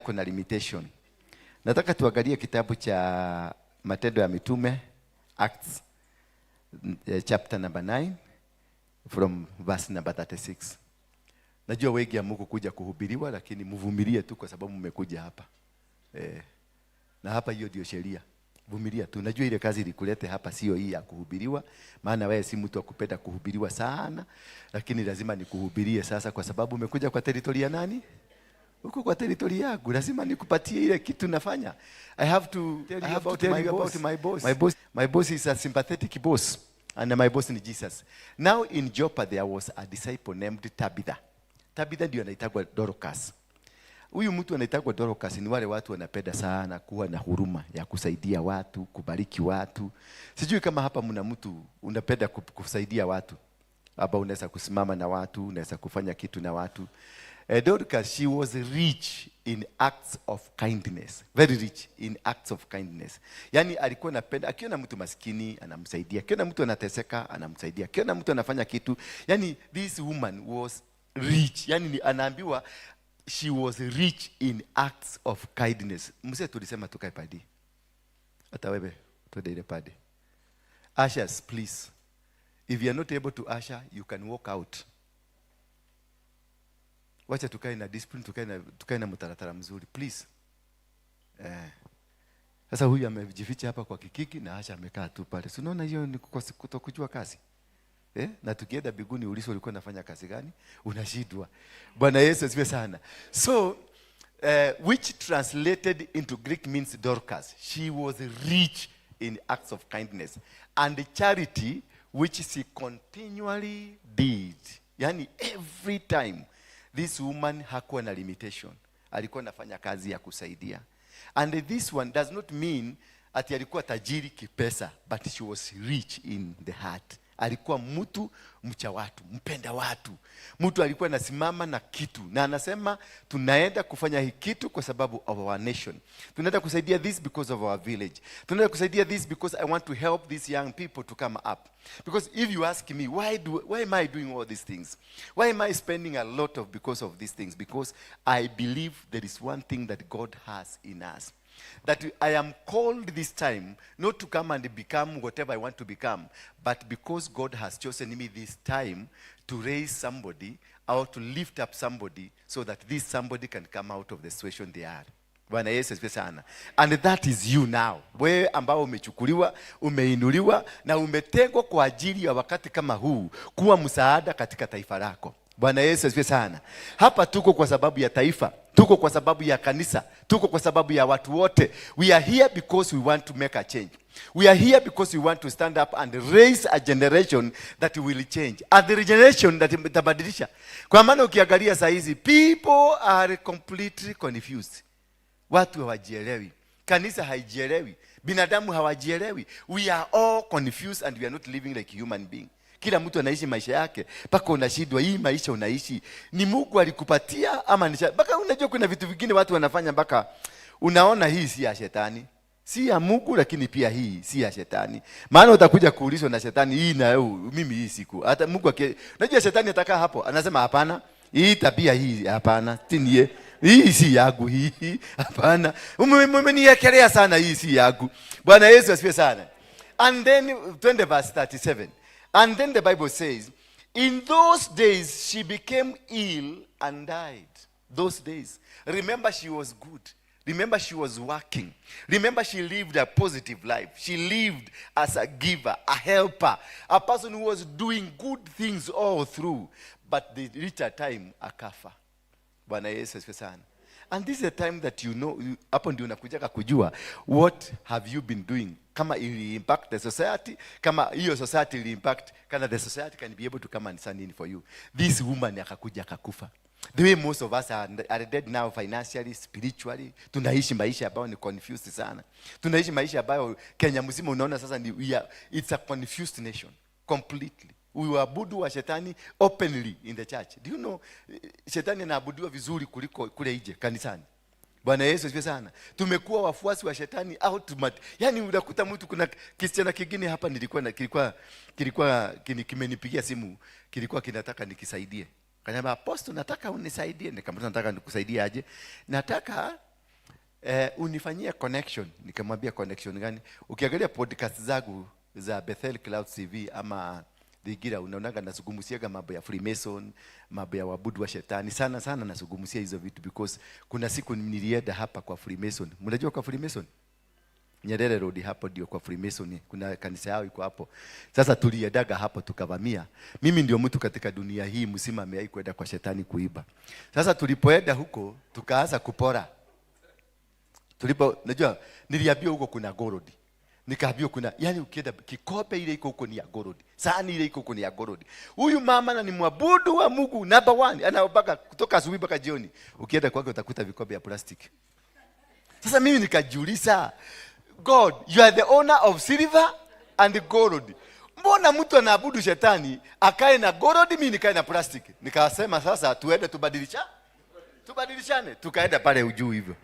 Kuna limitation. Nataka tuangalie kitabu cha Matendo ya Mitume, Acts chapter number 9 from verse number 36. Najua wengi ya Mungu kuja kuhubiriwa, lakini mvumilie tu kwa sababu mmekuja hapa. Na hapa hiyo ndio sheria. Vumilia tu. Najua ile kazi ilikulete hapa sio hii ya kuhubiriwa, maana wewe si mtu wa kupenda kuhubiriwa sana, lakini lazima nikuhubirie sasa kwa sababu umekuja kwa territory ya nani? Huko kwa territory yangu, lazima nikupatie ile kitu nafanya. I have to tell you about my boss. My boss is a sympathetic boss, and my boss is Jesus. Now in Joppa there was a disciple named Tabitha. Tabitha ndio anaitwa Dorcas. Huyu mtu anaitwa Dorcas ni wale watu wanapenda sana kuwa na huruma ya kusaidia watu, kubariki watu. Sijui kama hapa mna mtu unapenda kusaidia watu. Hapa unaweza kusimama na watu, unaweza kufanya kitu na watu. Dorcas, she was rich in acts of kindness. Very rich in acts of kindness. Yani alikuwa anapenda, akiona mtu maskini anamsaidia, akiona mtu anateseka anamsaidia, akiona mtu anafanya kitu. Yani this woman was rich. Yani anaambiwa she was rich in acts of kindness. Mse tulisema tukae padi. Hata wewe tuende ile padi. Ushers, please. If you are not able to usher, you can walk out. Wacha tukae na discipline, tukae na mtaratara mzuri, please. Sasa huyu amejificha hapa kwa kikiki na acha amekaa tu pale. Si unaona hiyo ni kutokujua kazi? Na tukienda biguni ulizo ulikuwa unafanya kazi gani? Unashindwa. Bwana Yesu asifiwe sana. So which translated into Greek means Dorcas. She was rich in acts of kindness and charity which she continually did. Yani every time. This woman hakuwa na limitation. Alikuwa anafanya kazi ya kusaidia. And this one does not mean ati alikuwa tajiri kipesa, but she was rich in the heart. Alikuwa mtu mcha watu, mpenda watu. Mtu alikuwa anasimama na kitu. Na anasema tunaenda kufanya hii kitu kwa sababu of our nation. Tunaenda kusaidia this because of our village. Tunaenda kusaidia this because I want to help these young people to come up. Because if you ask me, why am I doing all these things? Why am I spending a lot of because of these things? Because I believe there is one thing that God has in us. That I am called this time not to come and become whatever I want to become, but because God has chosen me this time to raise somebody or to lift up somebody so that this somebody can come out of the situation they are. Bwana Yesu asifiwe sana. And that is you now. Wewe ambao umechukuliwa, umeinuliwa na umetengwa kwa ajili ya wakati kama huu kuwa msaada katika taifa lako. Bwana Yesu asifiwe sana. Hapa tuko kwa sababu ya taifa, tuko kwa sababu ya kanisa, tuko kwa sababu ya watu wote. We are here because we want to make a change. We are here because we want to stand up and raise a generation that will change. And the generation that itabadilisha. Kwa maana ukiangalia saa hizi, people are completely confused. Watu hawajielewi. Kanisa haijielewi. Binadamu hawajielewi. We are all confused and we are not living like human beings. Kila mtu anaishi maisha yake. Paka unashindwa hii maisha unaishi ni Mungu alikupatia ama ni baka unajua kuna vitu vingine watu wanafanya baka unaona hii si ya shetani. Si ya Mungu lakini pia hii si ya shetani. Maana utakuja kuulizwa na shetani hii na mimi hii siku. Hata Mungu unajua shetani atakaa hapo anasema hapana. Hii tabia hii hapana. Tinie. Hii si yangu hii. Hapana. Umeniyekelea sana hii si yangu. Bwana Yesu asifiwe sana. And then 20 verse 37. And then the Bible says, in those days she became ill and died. Those days. Remember she was good. Remember she was working. Remember she lived a positive life. She lived as a giver, a helper, a person who was doing good things all through. But they reached a time akafa. Bwana Yesu asifiwe sana. And this is the time that you know, hapo ndio unakujaka kujua what have you been doing. Kama ili impact the society, kama hiyo society ili impact, kana the society can be able to come and stand in for you. This woman akakuja akakufa. The way most of us are dead now financially, spiritually. Tunaishi maisha ambayo ni confused sana. Tunaishi maisha ambayo Kenya mzima unaona sasa ni it's a confused nation completely. Uabudu wa shetani openly in the church. Do you know shetani anaabudiwa vizuri kuliko kule nje kanisani. Bwana Yesu asifiwe sana. Tumekuwa wafuasi wa shetani automatic. Yani unakuta mtu kuna kisichana kingine hapa kilikuwa kimenipigia simu, kilikuwa kinataka nikisaidie. Kaniambia apostle nataka unisaidie. Nikamwambia nataka nikusaidie aje? Nataka unifanyia connection. Nikamwambia connection gani? Ukiangalia podcast zangu za Bethel Cloud TV ama Dhigira, unaonaga nazungumziaga mambo ya Freemason, mambo ya wabudu wa shetani. Sana nazungumzia hizo vitu because kuna siku nilienda hapa kwa Freemason. Mnajua kwa Freemason? Nyerere Road hapo ndio kwa Freemason. Kuna kanisa yao iko hapo. Sasa tuliendaga hapo tukavamia. Mimi ndio mtu katika dunia hii mzima amewahi kwenda kwa shetani kuiba. Sasa tulipoenda huko tukaanza kupora. Najua niliambiwa huko kuna gold. Nikaambiwa kuna, yani ukienda kikombe ile iko huko ni ya gold. Sahani ile iko huko ni ya gold. Huyu mama na ni mwabudu wa Mungu number 1. Anaobaka kutoka asubuhi mpaka jioni. Ukienda kwake utakuta vikombe ya plastiki. Sasa mimi nikajiuliza, God, you are the owner of silver and gold. Mbona mtu anaabudu shetani akae na gold, mimi nikae na plastic? Nikasema sasa tuende tubadilishane. Tukaenda pale ujuu hivyo.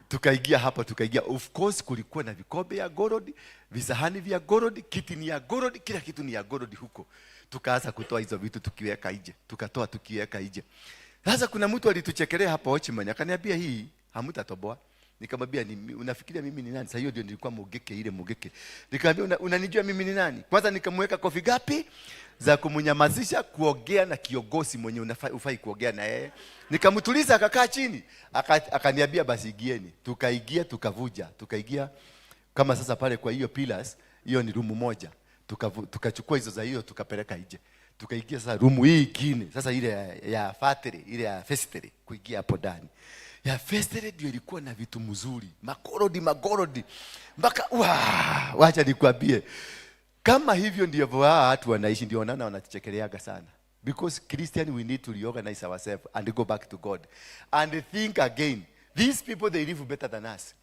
Tukaingia hapa, of course kulikuwa na vikombe ya gold, visahani vya gold, kiti ni ya gold, kila kitu ni ya gold huko. Tukaanza kutoa hizo vitu tukiweka nje. Tukatoa tukiweka nje. Sasa kuna mtu alituchekelea hapa watchman, akaniambia hii hamtatoboa. Nikamwambia unafikiria mimi ni nani? Sasa hiyo ndio nilikuwa mogeke. Nikamwambia unanijua mimi ni nani? Kwanza nikamweka kofi gapi za kumnyamazisha kuongea na kiongozi mwenye ufai kuongea na yeye. Nikamtuliza akakaa chini. Akaniambia basi igieni. Tukaigia tukavuja. Tukaigia kama sasa pale kwa hiyo pillars, hiyo ni room moja. Tukachukua hizo za hiyo tukapeleka nje. Tukaigia sasa room hii ingine. Sasa ile ya factory, ile ya factory kuingia hapo ndani. Ya factory ndio ilikuwa na vitu mzuri. Magorodi. Mpaka wacha nikwambie. Kama hivyo ndio watu wanaishi, ndio wanachekeleaga sana. Because Christian, we need to reorganize ourselves and go back to God. And think again. These people, they live better than us.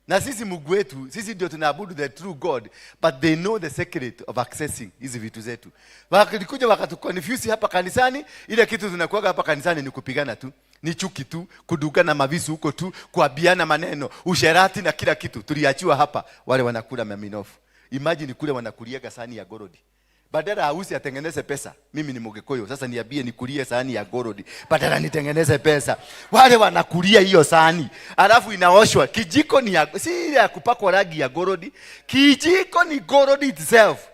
Na sisi Mungu wetu, sisi ndio tunaabudu the true God, but they know the secret of accessing hizi vitu zetu. Wakikuja wakatuconfuse hapa kanisani, ile kitu tunakuaga hapa kanisani ni kupigana tu, ni chuki tu, kudugana mavisu huko tu, kuabiana maneno, usherati na kila kitu. Tuliachiwa hapa, wale wanakula maminofu. Imagine kule wanakuliaga sahani ya gorodi. Badala ausi atengeneze pesa. Mimi ni Mgikuyu. Sasa niambie nikulie sahani ya gorodi. Badala nitengeneze pesa. Wale wanakulia hiyo sahani. Alafu inaoshwa. Kijiko ni si ile ya kupakwa rangi ya gorodi. Kijiko ni gorodi itself.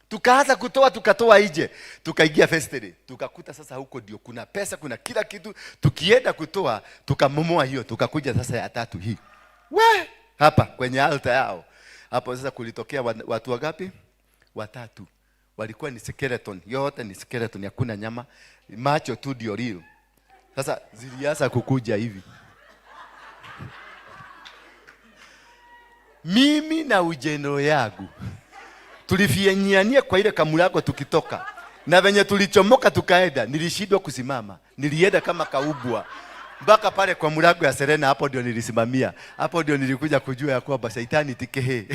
Tukaanza tukatoa nje. Tukaingia festival. Tukakuta sasa huko ndio kuna pesa, kuna kila kitu. Tukienda kutoa, tukamomoa hiyo. Tukakuja sasa ya tatu hii. Hapa kwenye altar yao. Hapo sasa kulitokea watu wangapi? 3. Walikuwa ni skeleton, yote ni skeleton, hakuna nyama, macho tu ndio real. Sasa zilianza kukuja hivi. Mimi na ujeno yangu tulifianyania kwa ile kamulago tukitoka. Na venye tulichomoka tukaenda, nilishindwa kusimama. Nilienda kama kaubwa. Mpaka pale kwa mulago ya Serena, hapo ndio nilisimamia. Hapo ndio nilikuja kujua ya kwamba Shetani tikehe.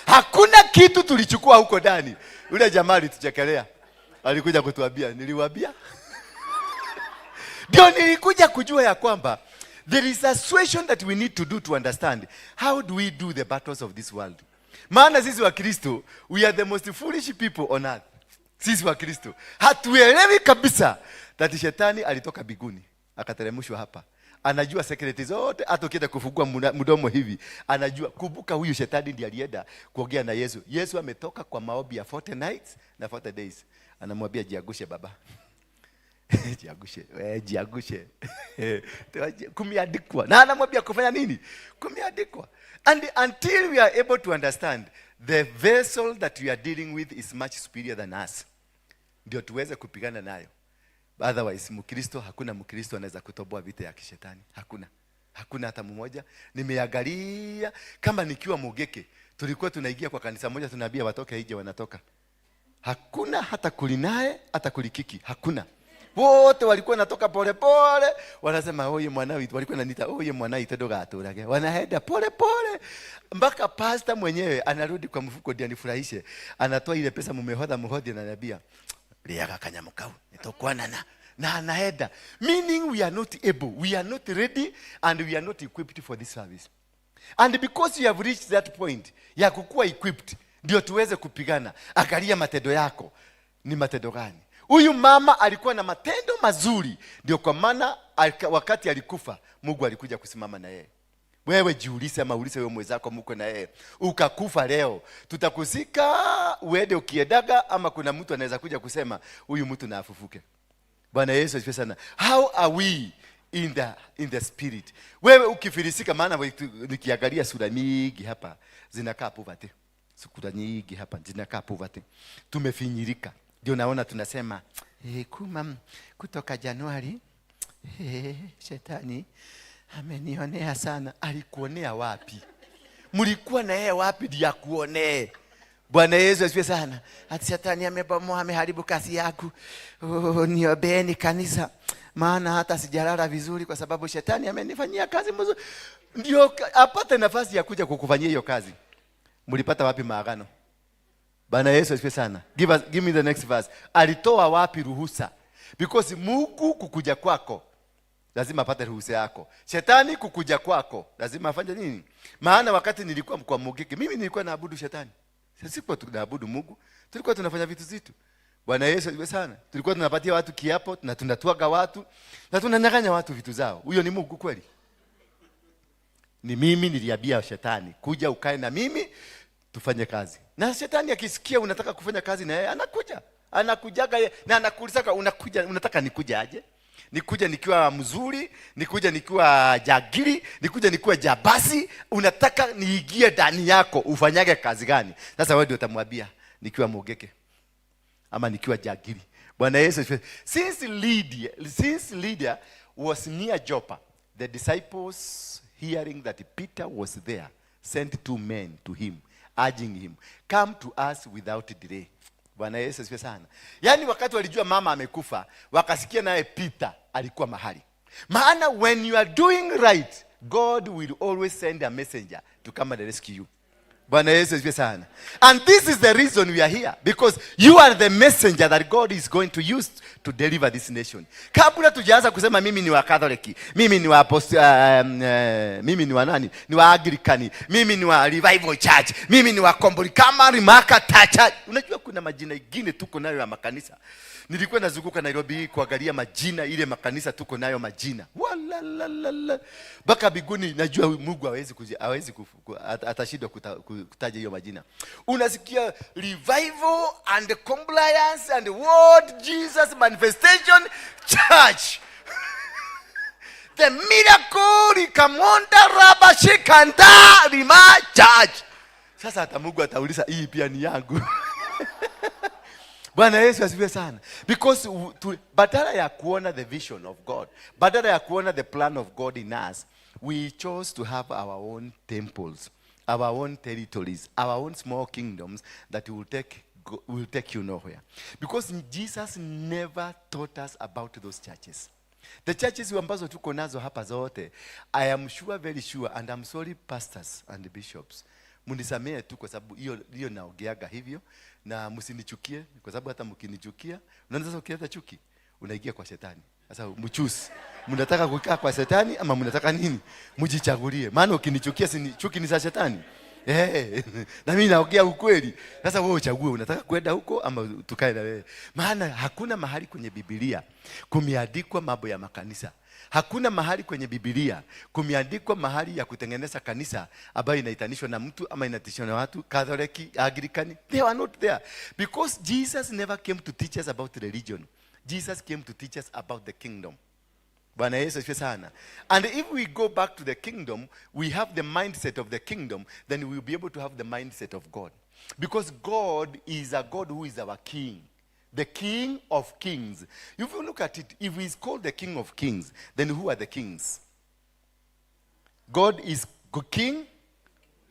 Hakuna kitu tulichukua huko ndani. Yule jamaa alituchekelea. Alikuja kutuambia, niliwaambia. Ndio nilikuja kujua ya kwamba there is a situation that we need to do to understand how do we do the battles of this world. Maana sisi wa Kristo, we are the most foolish people on earth. Sisi wa Kristo hatuelewi kabisa that Shetani alitoka biguni akateremshwa hapa. Anajua secrets zote, hata ukienda kufungua mdomo hivi, anajua. Kumbuka huyu Shetani ndiye alienda kuongea na Yesu. Yesu ametoka kwa maombi ya 40 nights na 40 days. Anamwambia jiagushe baba. Jiagushe. Kumeandikwa. Na anamwambia kufanya nini? Kumeandikwa. And until we are able to understand the vessel that we are dealing with is much superior than us, ndio tuweze kupigana nayo. Otherwise, Mkristo, hakuna Mkristo anaweza kutoboa vita ya kishetani. Hakuna hata mmoja. Nimeangalia kama nikiwa Mugeke, tulikuwa tunaingia kwa kanisa moja tunaambia watoke nje, wanatoka. Hakuna hata kulinae, hata kulikiki, hakuna. Wote walikuwa natoka pole pole, wanasema oye mwanao, walikuwa wananiita oye mwanao itodoga aturage. Wanaenda pole pole mpaka pastor mwenyewe anarudi kwa mfuko ndio anifurahishe. Anatoa ile pesa mumehodha na ananiambia, "Liaga kanyamukau, nitokwana na anaenda." Meaning we are not able, we are not ready and we are not equipped for this service. And because you have reached that point ya kukuwa equipped, ndio tuweze kupigana. Angalia matendo yako ni matendo gani? Huyu mama alikuwa na matendo mazuri, ndio kwa maana wakati alikufa Mungu alikuja kusimama na yeye. Wewe jiulize ama ulize wewe mwenzako mko na yeye. Ukakufa leo, tutakuzika uende ukiedaga ama kuna mtu anaweza kuja kusema huyu mtu na afufuke. Bwana Yesu asifiwe sana. How are we in the spirit? Wewe ukifilisika, maana nikiangalia sura nyingi hapa zinakaa poverty. Sura nyingi hapa zinakaa poverty. Tumefinyirika. Ndio naona tunasema kuma kutoka Januari shetani amenionea sana. Alikuonea wapi? Mlikuwa na yeye wapi ndio akuonee? Bwana Yesu asifiwe sana. Ati shetani amebomoa, ameharibu kazi yako. Niombeeni kanisa, maana hata sijalala vizuri kwa sababu shetani amenifanyia kazi mzuri. Ndio apate nafasi ya kuja kukufanyia hiyo kazi. Mlipata wapi maagano? Bwana Yesu asifiwe sana. Give me the next verse. Alitoa wapi ruhusa? Because Mungu kukuja kwako lazima apate ruhusa yako. Shetani kukuja kwako lazima afanye nini? Maana wakati nilikuwa kwa Mugiki, mimi nilikuwa naabudu shetani. Sisi kwa tunaabudu Mungu, tulikuwa tunafanya vitu zetu. Bwana Yesu asifiwe sana. Tulikuwa tunapatia watu kiapo na tunatuaga watu na tunanyang'anya watu vitu zao. Huyo ni Mungu kweli? Ni mimi niliambia shetani, kuja ukae na mimi tufanye kazi. Na shetani akisikia unataka kufanya kazi na yeye anakujaga na anakuuliza unataka nikuje aje? Nikuja nikiwa mzuri, nikuja nikiwa jagiri, nikuja nikiwa jabasi, unataka niingie ndani yako ufanyage kazi gani? Sasa wewe ndio utamwambia nikiwa Mogeke ama nikiwa jagiri. Bwana Yesu, since Lydia was near Joppa, the disciples hearing that Peter was there sent 2 men to him, urging him, come to us without delay. Bwana Yesu asifiwe sana. Yaani wakati walijua mama amekufa, wakasikia naye Peter alikuwa mahali. Maana when you are doing right, God will always send a messenger to come and rescue you. Bwana Yesu asifiwe sana. And this is the reason we are here, because you are the messenger that God is going to use to deliver this nation. Kabla tujaanza kusema mimi ni wa Catholic, mimi ni wa mimi ni wa nani? Ni wa Anglikani, mimi ni wa Revival Church, mimi ni wa Combolikama Makata Church. Unajua kuna majina mengine tuko nayo ya makanisa. Nilikuwa nazunguka Nairobi kuangalia majina ile makanisa tuko nayo majina. Wala. Baka biguni najua Mungu hawezi atashindwa kutaja hiyo majina. Unasikia Revival and Compliance and World Jesus Manifestation Church. The Miracle Kamonda Rabashikanda Rima Church. Sasa hata Mungu atauliza hii pia ni yangu. Bwana Yesu asifiwe sana. Because badala ya kuona the vision of God, badala ya kuona the plan of God in us, we chose to have our own temples, our own territories, our own small kingdoms that will take you nowhere. Because Jesus never taught us about those churches. The churches ambazo tuko nazo hapa zote, I am sure, very sure, and I'm sorry pastors and bishops, munisamee tu kwa sababu hiyo naogeaga hivyo, na msinichukie kwa sababu hata mkinichukia, unaanza sasa ukianza chuki, unaingia kwa shetani. Sasa mchusi, mnataka kukaa kwa shetani ama mnataka nini? Mjichagulie. Maana ukinichukia chuki ni za shetani. Na mimi naongea ukweli. Sasa wewe uchague unataka kwenda huko ama tukae na wewe. Maana hakuna mahali kwenye Biblia kumeandikwa mambo ya makanisa. Hakuna mahali kwenye Biblia kumeandikwa mahali ya kutengeneza kanisa ambayo inaitanishwa na mtu ama inaitishwa na watu Catholic, Anglican. They were not there because Jesus never came to teach us about religion. Jesus came to teach us about the kingdom. Bwana Yesu asifiwe sana. And if we go back to the kingdom, we have the mindset of the kingdom, then we will be able to have the mindset of God. Because God is a God who is our king. The King of Kings. If you look at it, if he is called the King of Kings, then who are the kings? God is King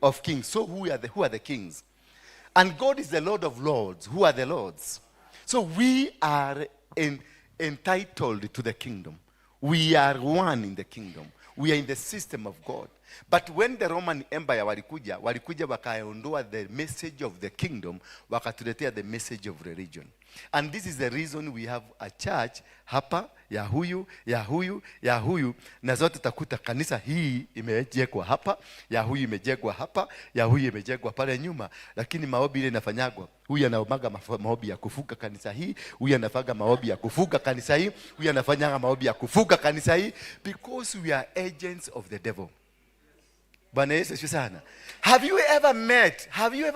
of Kings. So who are the kings? And God is the Lord of Lords. Who are the lords? So we are entitled to the kingdom. We are one in the kingdom. We are in the system of God. But when the Roman Empire walikuja wakaondoa the message of the kingdom, wakatuletea the message of religion. And this is the reason we have a church hapa ya huyu, ya huyu, ya huyu, na zote utakuta kanisa hii imejengwa hapa, ya huyu imejengwa hapa, ya huyu imejengwa pale nyuma, lakini maombi ile inafanyagwa. Huyu anaomaga maombi ya kufuga kanisa hii, huyu anafaga maombi ya kufuga kanisa hii, huyu anafanyaga maombi ya kufuga kanisa hii, because we are agents of the devil. Bwana Yesu asifiwe sana. Have you ever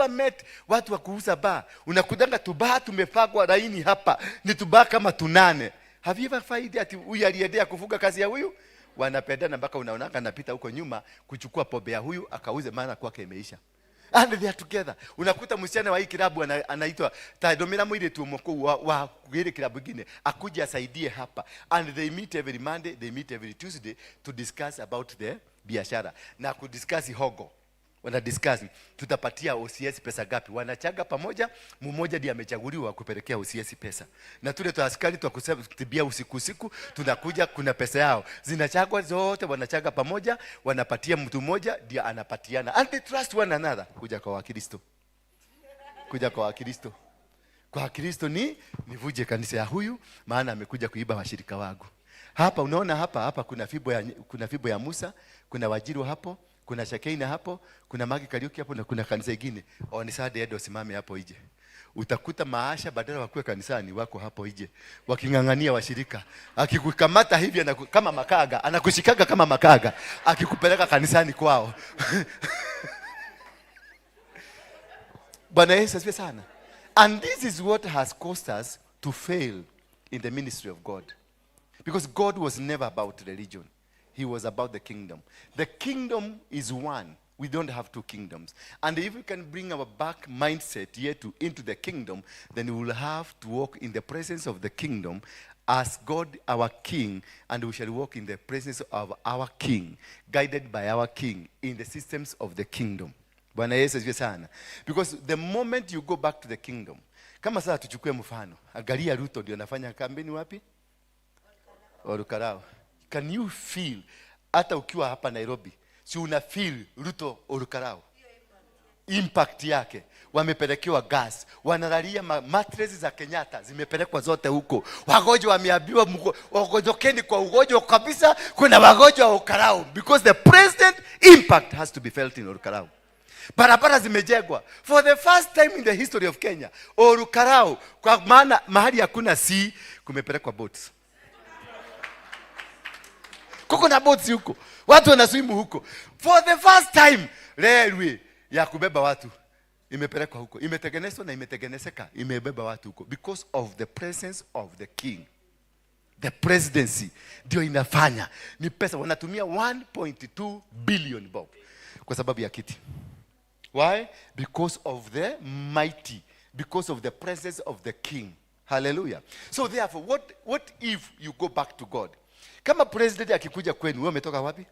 met watu wa kuuza baa? Unakudanga tubaa tumefagwa laini hapa. Ni tubaa kama 8. Have you ever find ati huyu aliendea kufuga kazi ya huyu? Wanapendana mpaka unaonaka anapita huko nyuma kuchukua pombe ya huyu akauze, maana kwake imeisha. And they are together. Unakuta msichana wa hii kilabu anaitwa Tadomira mwile tu mkuu wa ile kilabu nyingine akuje asaidie hapa. And they meet every Monday, they meet every Tuesday to discuss about the biashara na kudiscuss hogo. Wana discuss tutapatia OCS pesa gapi. Wanachaga pamoja, mmoja ndiye amechaguliwa kupelekea OCS pesa. Na tule tu askari tu kutibia usiku tunakuja, kuna pesa yao. Zinachagwa zote, wanachaga pamoja, wanapatia mtu mmoja ndiye anapatiana. And they trust one another. Kuja kwa Wakristo. Kwa Wakristo nivuje kanisa ya huyu, maana amekuja kuiba washirika wangu. Hapa unaona hapa kuna fibo ya Musa, kuna Wajiru hapo, kuna Shekeina hapo, kuna Magi Kariuki hapo, na kuna kanisa ingine. Onisade Edo simame hapo ije. Utakuta maasha badala wakuwe kanisani wako hapo ije, wakingangania washirika. Akikukamata hivi kama makaga, anakushikaga kama makaga, akikupeleka kanisani kwao. Bwana Yesu asifiwe sana. And this is what has caused us to fail in the ministry of God. Because God was never about religion. He was about the kingdom. The kingdom is one. We don't have two kingdoms. And if we can bring our back mindset here into the kingdom, then we will have to walk in the presence of the kingdom as God our King, and we shall walk in the presence of our King, guided by our King in the systems of the kingdom. Bwana Yesu asifiwe sana. Because the moment you go back to the kingdom, kama sasa tuchukue mfano, angalia Ruto ndio anafanya kampeni wapi? Olukarao. Can you feel hata ukiwa hapa Nairobi, si una feel Ruto Olukarao? Impact yake. Wamepelekewa gas, wanalalia mattresses za Kenyatta zimepelekwa zote huko. Wagonjwa wameambiwa wagonjokeni kwa ugonjwa kabisa, kuna wagonjwa wa Olukarao, because the president impact has to be felt in Olukarao. Barabara zimejengwa for the first time in the history of Kenya. Olukarao, kwa maana mahali hakuna sea kumepelekwa boats. Kuko na boats huko, watu wanaswimu huko. For the first time railway ya kubeba watu imepelekwa huko, imetengenezwa na imetengenezeka, imebeba watu huko, because of the presence of the king. The presidency ndio inafanya. Ni pesa wanatumia 1.2 billion bob kwa sababu ya kiti. Why? Because of the mighty, because of the presence of the king. Hallelujah. So therefore, what if you go back to God? Kama president akikuja kwenu, wewe umetoka wapi?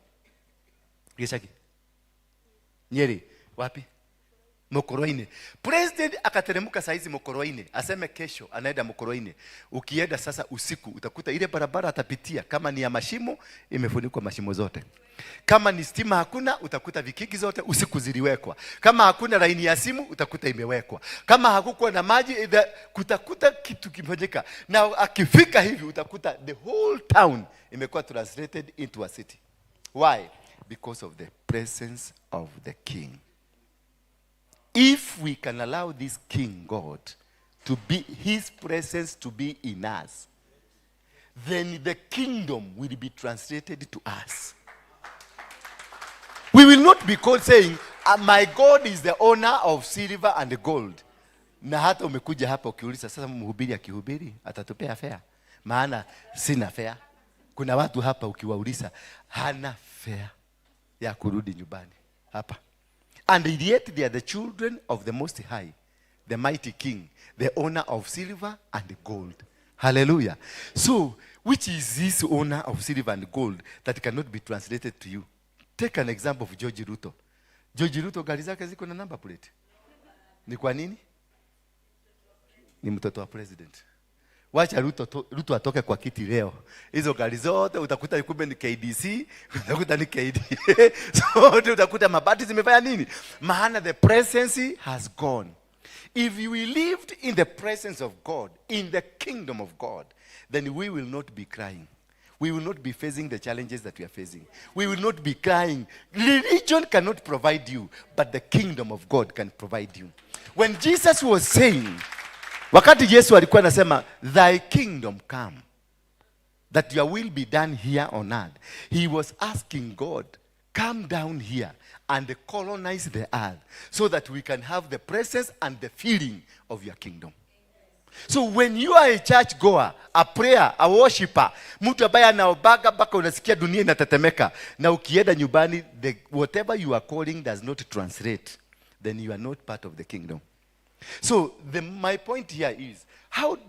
Geshaki. Nyeri, wapi? Mokoroine. President akateremka saizi Mokoroine, aseme kesho anaenda Mokoroine. Ukienda sasa usiku utakuta ile barabara atapitia, kama ni ya mashimo imefunikwa mashimo zote. Kama ni stima hakuna, utakuta vikiki zote usiku ziliwekwa. Kama hakuna laini ya simu utakuta imewekwa. Kama hakukuwa na maji kutakuta kitu kimefanyika. Na akifika hivi utakuta the whole town imekuwa translated into a city. Why? Because of the presence of the king. If we can allow this King God to be, his presence to be in us, then the kingdom will be translated to us. We will not be called saying, my God is the owner of silver and gold. Na hata umekuja hapa ukiuliza sasa mhubiri akihubiri atatupea fare. Maana sina fare. Kuna watu hapa ukiwauliza hana fare ya kurudi nyumbani hapa. And yet they are the children of the Most High, the mighty King, the owner of silver and gold. Hallelujah. So, which is this owner of silver and gold that cannot be translated to you? Take an example of George Ruto. George Ruto gari zake ziko na number plate. Ni kwa nini? Ni mtoto wa president. Wacha Ruto atoke kwa kiti leo. Hizo gari zote utakuta kumbe ni KDC, utakuta ni KD. So utakuta mabati zimefanya nini? Maana the presence has gone. If we lived in the presence of God, in the kingdom of God, then we will not be crying. We will not be facing the challenges that we are facing. We will not be crying. Religion cannot provide you, but the kingdom of God can provide you. When Jesus was saying, wakati Yesu alikuwa anasema, thy kingdom come, that your will be done here on earth, he was asking God, come down here and colonize the earth so that we can have the presence and the feeling of your kingdom. So when you are a church goer, a prayer, a worshiper, mtu ambaye anaobaga mpaka unasikia dunia inatetemeka, na ukienda nyumbani, whatever you are calling does not translate, then you are not part of the kingdom. So my point here is,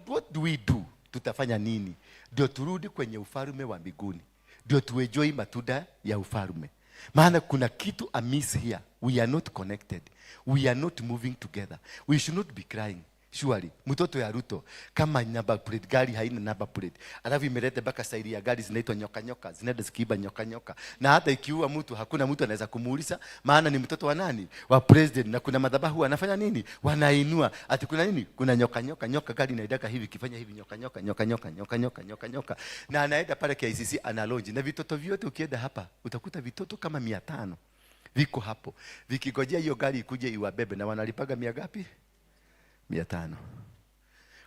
what do we do? Tutafanya nini ndio turudi kwenye ufalme wa mbinguni, ndio tuenjoy matunda ya ufalme? Maana kuna kitu amiss here. We are not connected. We are not moving together. We should not be crying. Surely, mtoto ya Ruto, kama number plate, gari haina number plate, alafu imeleta baka sairi ya gari zinaitwa nyoka nyoka, zinaenda zikiiba nyoka nyoka. Na hata ikiua mtu, hakuna mtu anaweza kumuuliza, maana ni mtoto wa nani? Wa president. Na kuna madhabahu anafanya nini? Wanainua. Ati kuna nini? Kuna nyoka nyoka, nyoka gari inaidaka hivi, kifanya hivi nyoka nyoka, nyoka nyoka, nyoka nyoka, nyoka nyoka. Na anaenda pale KICC analoji. Na vitoto vyote ukienda hapa, utakuta vitoto kama 500. Viko hapo. Vikigojea hiyo gari ikuje iwabebe, na wanalipaga mia ngapi? 500.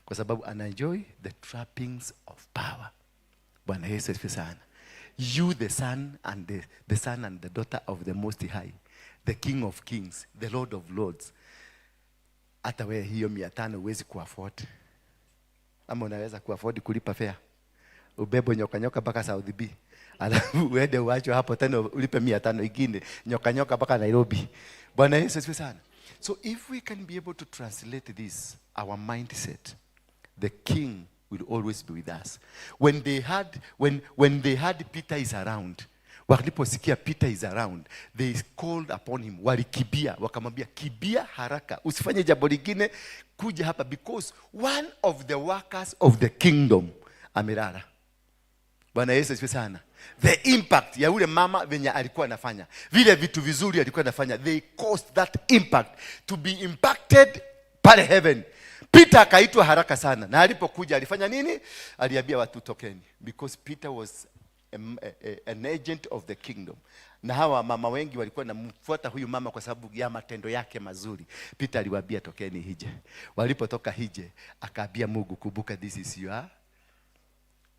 Kwa sababu anaenjoy the trappings of power. Bwana Yesu asifiwe sana. You the son and the son and the daughter of the Most High, the King of Kings, the Lord of Lords. Hata wewe hiyo 500 huwezi kuafford. Ama unaweza kuafford kulipa fare? Ubebo nyoka nyoka mpaka South B. Alafu uende uacho hapo tena ulipe 500 ingine nyoka nyoka mpaka Nairobi. Bwana Yesu asifiwe sana. So if we can be able to translate this, our mindset, the king will always be with us. When they had Peter is around, waliposikia Peter is around, they called upon him. Walikibia, wakamwambia kibia haraka, usifanye jambo lingine, kuja hapa, because one of the workers of the kingdom amelala. Bwana Yesu asifiwe sana. The impact ya ule mama venye alikuwa anafanya, vile vitu vizuri alikuwa anafanya, they caused that impact to be impacted pale heaven. Peter akaitwa haraka sana, na alipokuja alifanya nini? Aliambia watu tokeni, because Peter was an agent of the kingdom. Na hawa mama wengi walikuwa namfuata huyu mama kwa sababu ya matendo yake mazuri. Peter aliwaambia tokeni hije. Walipotoka hije, akaambia Mungu, kumbuka this is your.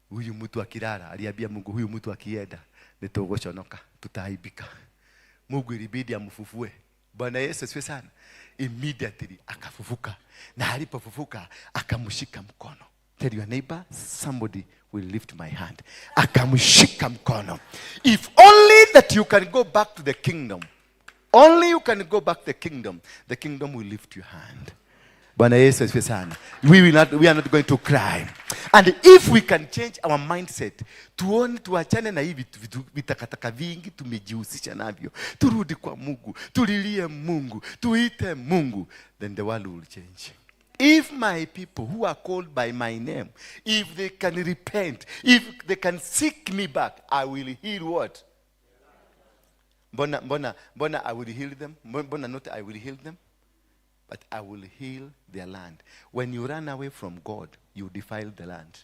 Huyu mtu akilala, aliambia Mungu, huyu mtu akienda nitogochonoka, tutaaibika. Mungu ilibidi amfufue. Bwana Yesu asifiwe sana. Immediately akafufuka, na alipofufuka akamshika mkono. Tell your neighbor, somebody will lift my hand. Akamshika mkono. If only that you can go back to the kingdom. Only you can go back to the kingdom will lift your hand. Bwana Yesu asifiwe sana. We are not going to cry. And if we can change our mindset, tuachane na hivi vitakataka vingi tumejihusisha navyo. Turudi kwa Mungu, tulilie Mungu, tuite Mungu, then the world will change. If my people who are called by my name, if they can repent, if they can seek me back, I will heal what? Mbona I will heal them? Mbona not I will heal them? But I will heal their land. When you run away from God, you defile the land.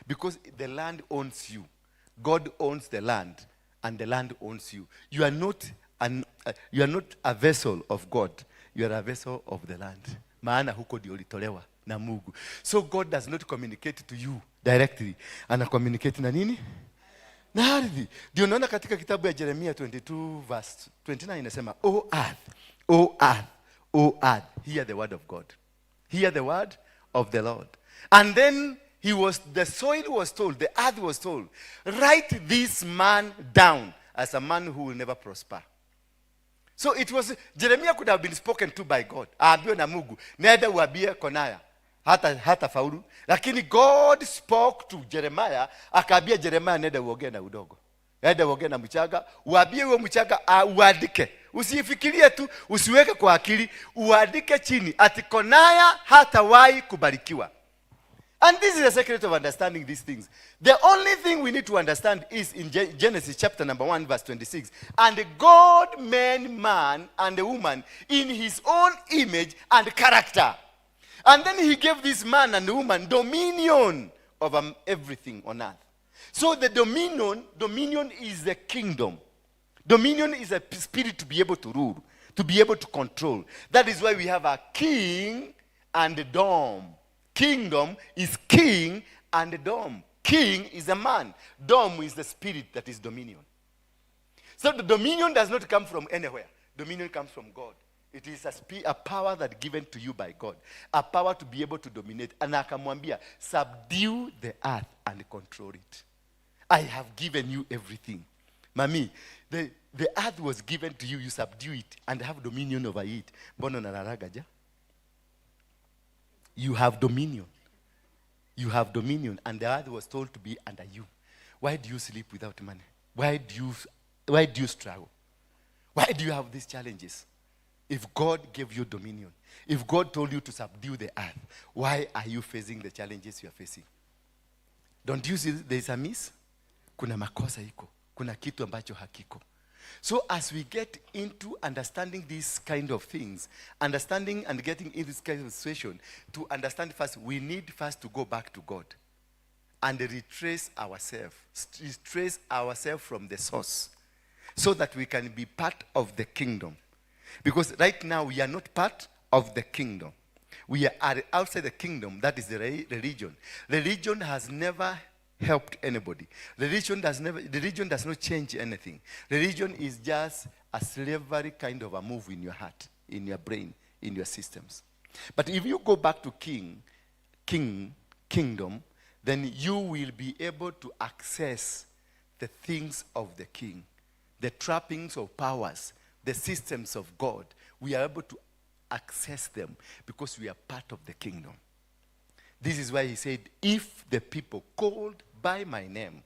Because the land owns you. God owns the land, and the land owns you. You are not a vessel of God. You are a vessel of the land. Maana huko ndio ulitolewa na Mungu. So God does not communicate to you directly. Ana communicate na nini? Na ardhi. Ndio unaona katika kitabu ya Jeremia 22 verse 29 inasema, O earth, O earth, O earth, hear the word of God. Hear the word of the Lord. And then the soil was told, the earth was told, write this man down as a man who will never prosper. So Jeremiah could have been spoken to by God. Aambiwe na Mungu, nenda uambie Konaya, hata faulu. Lakini God spoke to Jeremiah, akaambia Jeremiah, nenda uongee na udogo. Nenda uongee na mchanga, uambie huo mchanga uandike. Usifikirie tu, usiweke kwa akili, uandike chini ati Konaya hatawahi kubarikiwa. And this is the secret of understanding these things. The only thing we need to understand is in Genesis chapter number 1 verse 26. And God made man and a woman in his own image and character. And then he gave this man and woman dominion over everything on earth. So the dominion is the kingdom. Dominion is a spirit to be able to rule, to be able to control. That is why we have a king and a dom. Kingdom is king and a dom. King is a man. Dom is the spirit that is dominion. So the dominion does not come from anywhere. Dominion comes from God. It is a power that given to you by God. A power to be able to dominate. And akamwambia, subdue the earth and control it. I have given you everything. Mami, the earth was given to you. You subdue it and have dominion over it. Bono nararagaja. You have dominion. You have dominion. And the earth was told to be under you. Why do you sleep without money? Why do you struggle? Why do you have these challenges? If God gave you dominion, if God told you to subdue the earth, why are you facing the challenges you are facing? Don't you see there is a miss? Kuna makosa iko. Kuna kitu ambacho hakiko. So as we get into understanding these kind of things, understanding and getting in this kind of situation, to understand first, we need first to go back to God and retrace ourselves from the source so that we can be part of the kingdom. Because right now we are not part of the kingdom. We are outside the kingdom. That is the religion. Religion has never helped anybody. Religion does not change anything. Religion is just a slavery kind of a move in your heart, in your brain, in your systems. But if you go back to kingdom, then you will be able to access the things of the king, the trappings of powers, the systems of God. We are able to access them because we are part of the kingdom. This is why he said, if the people called by my name,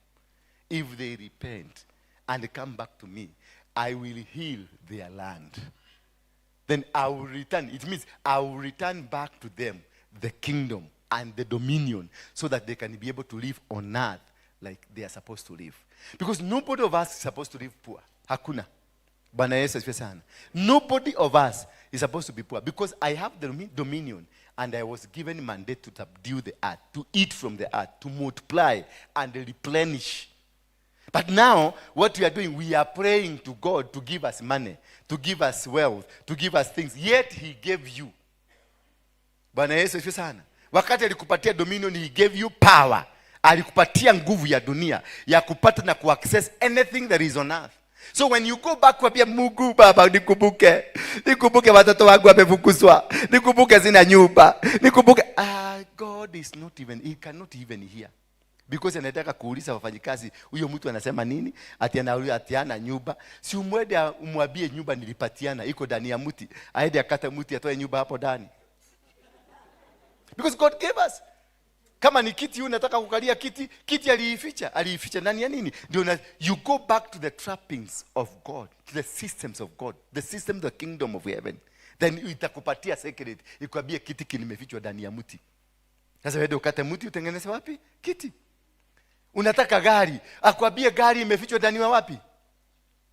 if they repent and come back to me, I will heal their land. Then I will return. It means I will return back to them the kingdom and the dominion so that they can be able to live on earth like they are supposed to live. Because nobody of us is supposed to live poor. Hakuna. Bwana Yesu asifiwe sana. Nobody of us is supposed to be poor because I have the dominion and I was given mandate to subdue the earth, to eat from the earth, to multiply and replenish. But now, what we are doing, we are praying to God to give us money, to give us wealth, to give us things. Yet he gave you. Bwana Yesu asifiwe sana. Wakati alikupatia dominion, he gave you power. Alikupatia nguvu ya dunia ya kupata na kuaccess anything that is on earth. So when you go back kwa Mungu, Baba nikumbuke watoto wangu wamefukuzwa, nikumbuke sina nyumba, nikumbuke God is not even, he cannot even hear. Because anataka kuuliza wafanyikazi, huyo mtu anasema nini? Atiana nyumba. Si umwede umwambie nyumba nilipatiana iko ndani ya mti. Aende akata mti atoe nyumba hapo ndani. Because God gave us. Kama ni kiti unataka kukalia kiti aliificha ndani ya nini? Ndio you go back to the trappings of God, to the systems of God, the system, the kingdom of heaven. Then itakupatia secret, ikwambie kiti kimefichwa ndani ya mti. Sasa wewe ukate mti utengeneze wapi? Kiti. Unataka gari, akwambie gari imefichwa ndani ya wapi?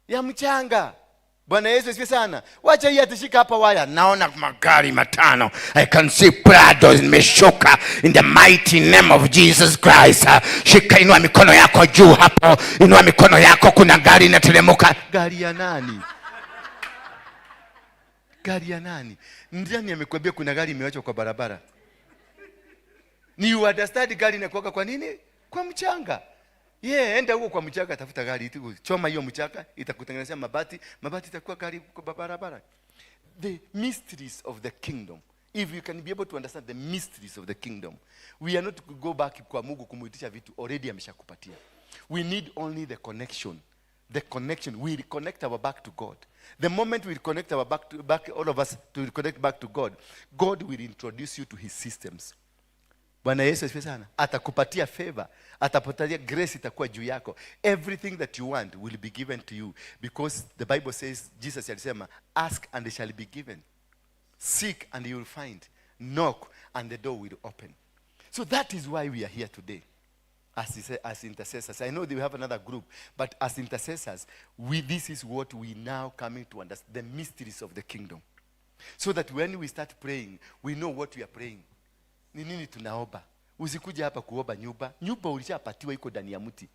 Ya mchanga. Bwana Yesu asifiwe sana. Wacha hii atishika hapa waya. Naona magari matano. I can see Prado imeshuka in the mighty name of Jesus Christ. Shika, inua mikono yako juu hapo. Inua mikono yako, kuna gari inateremka. Gari ya nani? Gari ya nani? Ndani amekwambia kuna gari imewachwa kwa barabara. Ni you understand gari inakuwa kwa nini? Kwa mchanga. Enda huko kwa mchanga, tafuta gari, choma hiyo mchanga, itakutengenezea mabati itakuwa gari kwa barabara. The mysteries of the kingdom. If you can be able to understand the mysteries of the kingdom, we are not to go back kwa Mungu kumuitisha vitu already ameshakupatia. We need only the connection. The connection. We reconnect our back to God. The moment we reconnect our back, all of us to reconnect back to God, God will introduce you to his systems. Bwana Yesu asifiwe sana. Atakupatia favor, atakupatia grace, itakuwa juu yako. Everything that you want will be given to you because the Bible says, Jesus alisema, ask and it shall be given. Seek and you will find. Knock and the door will open. So that is why we are here today. As intercessors. I know they have another group, but as intercessors, this is what we now coming to understand, the mysteries of the kingdom. So that when we start praying, we know what we are praying. Ni nini tunaomba? Usikuje hapa kuomba nyumba. Nyumba ulishapatiwa iko ndani ya mti.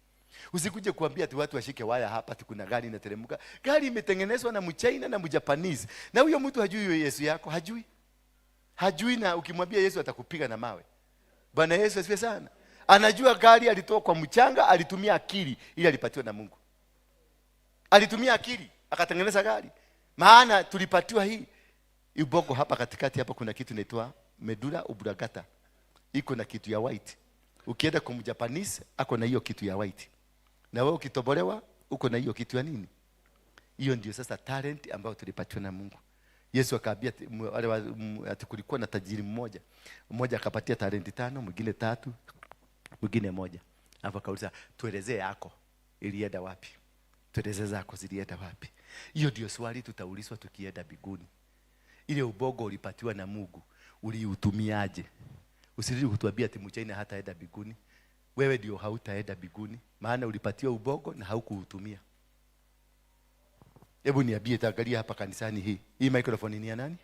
Usikuje kuambia tu watu washike waya hapa kuna gari inateremka. Gari imetengenezwa na Mchina na Mjapanese. Na huyo mtu hajui hiyo Yesu yako, hajui. Hajui, na ukimwambia Yesu atakupiga na mawe. Bwana Yesu asifiwe sana. Anajua gari alitoka kwa mchanga, alitumia akili ili alipatiwa na Mungu. Alitumia akili akatengeneza gari. Maana tulipatiwa hii ubongo hapa katikati hapa kuna kitu inaitwa medulla oblongata. Iko na kitu ya white. Ukienda kwa Mjapanese ako na hiyo kitu ya white. Na wewe ukitobolewa uko na hiyo kitu ya nini? Hiyo ndio sasa talent ambayo tulipatiwa na Mungu. Yesu akaambia ati kulikuwa na tajiri mmoja. Mmoja akapatia talenti 5, mwingine 3, mwingine 1. Hapo akauliza, tuelezee yako ilienda wapi? Tuelezee zako zilienda wapi? Hiyo ndio swali tutaulizwa tukienda mbinguni. Ile ubongo ulipatiwa na Mungu, uliutumiaje? Usirudi kutuambia ati Mchina hataenda mbinguni. Wewe ndio hautaenda mbinguni, maana ulipatiwa ubongo na haukuutumia. Hebu niambie, taangalia hapa kanisani hii. Hii microphone ni ya nani?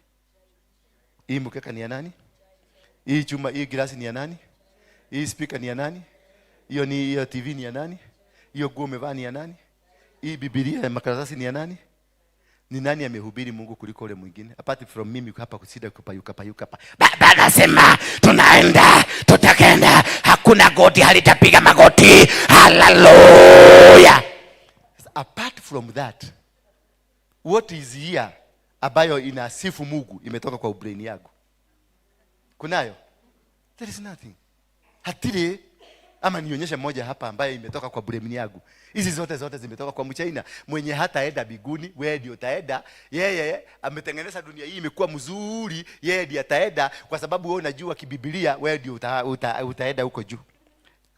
Hii mkeka ni ya nani? Hii chuma, hii glasi ni ya nani? Hii speaker ni ya nani? Hiyo TV ni ya nani? Hiyo nguo umevaa ni ya nani? Hii Biblia ya makaratasi ni ya nani? Ni nani amehubiri Mungu kuliko ule mwingine? Apart from mimi hapa kusida kupayuka. Baba anasema tunaenda, tutakenda, hakuna goti halitapiga magoti. Hallelujah. Apart from that, what is here ambayo inasifu Mungu imetoka kwa brain yako? Kunayo? There is nothing. Hatire ama nionyeshe moja hapa ambaye imetoka kwa brain yangu. Hizi zote zimetoka kwa Mchina mwenye hataenda mbinguni. Wewe ndio utaenda. Yeye ametengeneza dunia hii imekuwa mzuri, yeye ndiye ataenda kwa sababu wewe unajua kibiblia, wewe ndio utaenda huko juu.